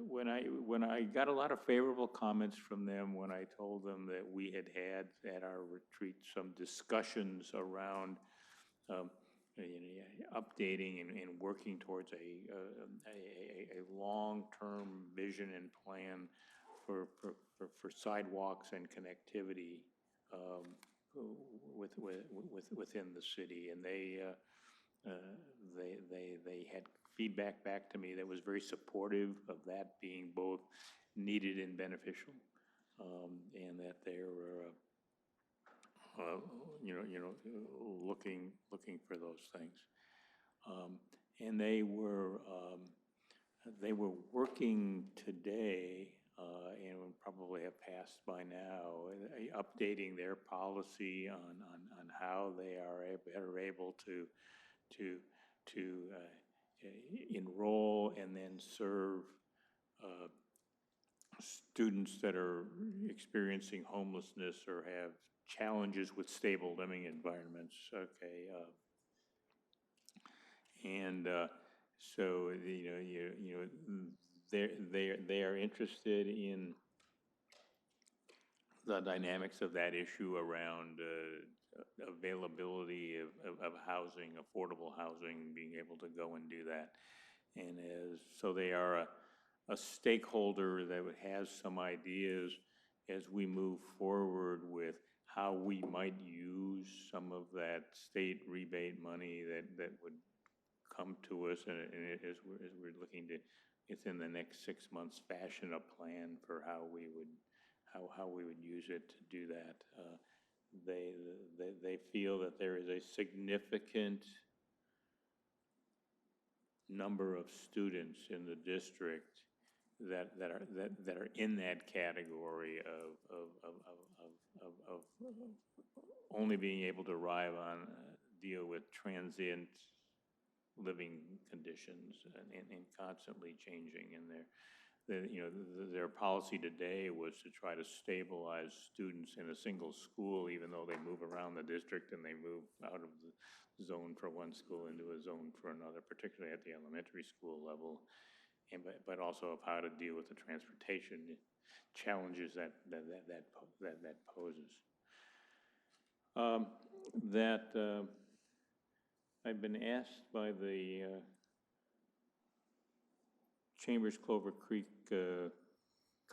L: When I got a lot of favorable comments from them when I told them that we had at our retreat some discussions around updating and working towards a long-term vision and plan for sidewalks and connectivity within the city, and they had feedback back to me that was very supportive of that being both needed and beneficial, and that they were, looking for those things. And they were working today, and would probably have passed by now, updating their policy on how they are better able to enroll and then serve students that are experiencing homelessness or have challenges with stable living environments. Okay, and so they are interested in the dynamics of that issue around availability of housing, affordable housing, being able to go and do that. And so they are a stakeholder that has some ideas as we move forward with how we might use some of that state rebate money that would come to us, and as we're looking to, within the next 6 months, fashion a plan for how we would use it to do that. They feel that there is a significant number of students in the district that are in that category of only being able to arrive on deal with transient living conditions and constantly changing. And their policy today was to try to stabilize students in a single school, even though they move around the district and they move out of the zone for one school into a zone for another, particularly at the elementary school level, but also of how to deal with the transportation challenges that poses. I've been asked by the Chambers Clover Creek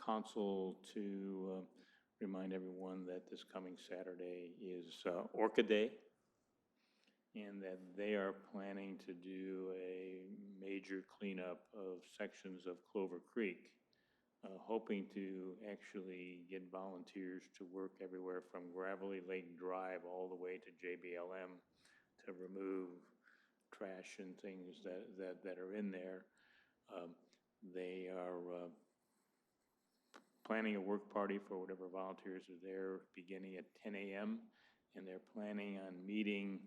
L: Council to remind everyone that this coming Saturday is Orchid Day, and that they are planning to do a major cleanup of sections of Clover Creek, hoping to actually get volunteers to work everywhere from Gravelly Lake Drive all the way to JBLM to remove trash and things that are in there. They are planning a work party for whatever volunteers are there beginning at 10 a.m. And they're planning on meeting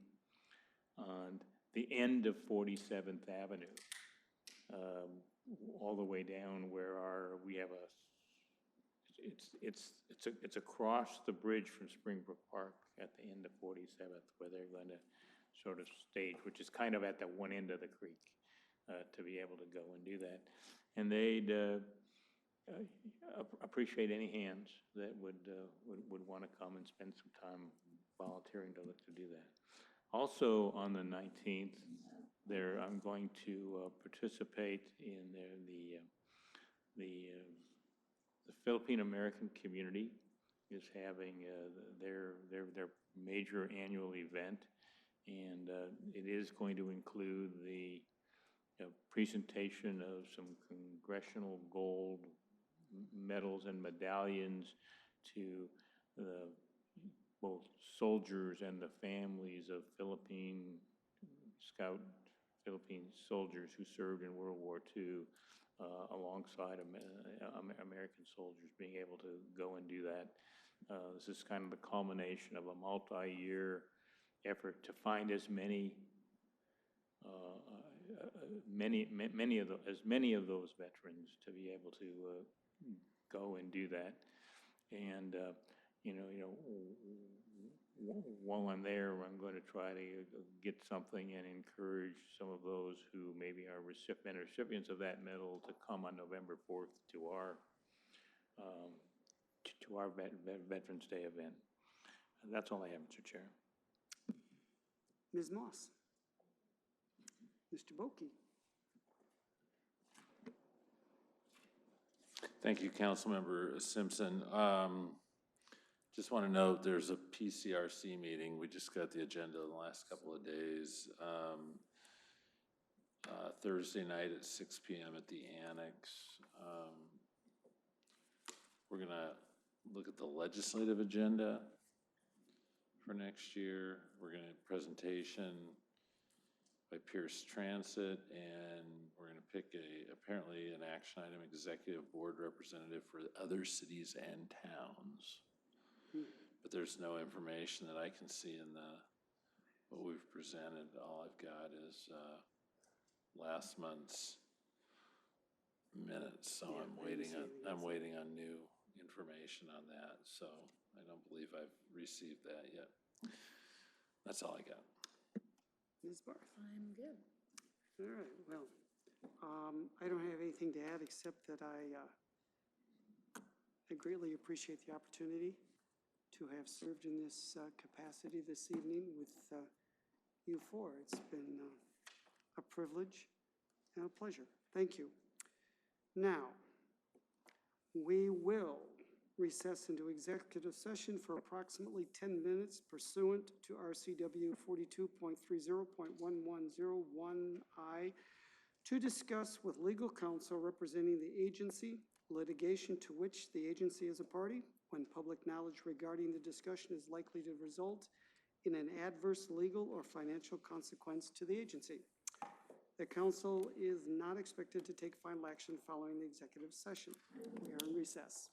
L: on the end of 47th Avenue, all the way down where we have it's across the bridge from Springbrook Park at the end of 47th, where they're going to sort of stage, which is kind of at the one end of the creek, to be able to go and do that. And they'd appreciate any hands that would want to come and spend some time volunteering to do that. Also on the 19th, I'm going to participate in the Philippine American community is having their major annual event, and it is going to include the presentation of some Congressional Gold medals and medallions to both soldiers and the families of Philippine soldiers who served in World War II, alongside American soldiers, being able to go and do that. This is kind of the culmination of a multi-year effort to find as many of those veterans to be able to go and do that. And while I'm there, I'm going to try to get something and encourage some of those who maybe are recipients of that medal to come on November 4th to our Veterans Day event. And that's all I have, Mr. Chair.
C: Ms. Moss. Mr. Boki.
H: Thank you, Councilmember Simpson. Just want to note there's a PCRC meeting. We just got the agenda in the last couple of days. Thursday night at 6 PM at the Annex. We're gonna look at the legislative agenda for next year. We're gonna have a presentation by Pierce Transit, and we're gonna pick apparently an action item executive board representative for other cities and towns. But there's no information that I can see in what we've presented. All I've got is last month's minutes, so I'm waiting on new information on that, so I don't believe I've received that yet. That's all I got.
C: Ms. Barth?
D: I'm good.
C: All right, well, I don't have anything to add except that I greatly appreciate the opportunity to have served in this capacity this evening with you four. It's been a privilege and a pleasure. Thank you. Now, we will recess into executive session for approximately 10 minutes pursuant to RCW 42.30.1101I to discuss with legal counsel representing the agency litigation to which the agency is a party when public knowledge regarding the discussion is likely to result in an adverse legal or financial consequence to the agency. The council is not expected to take final action following the executive session. We are in recess.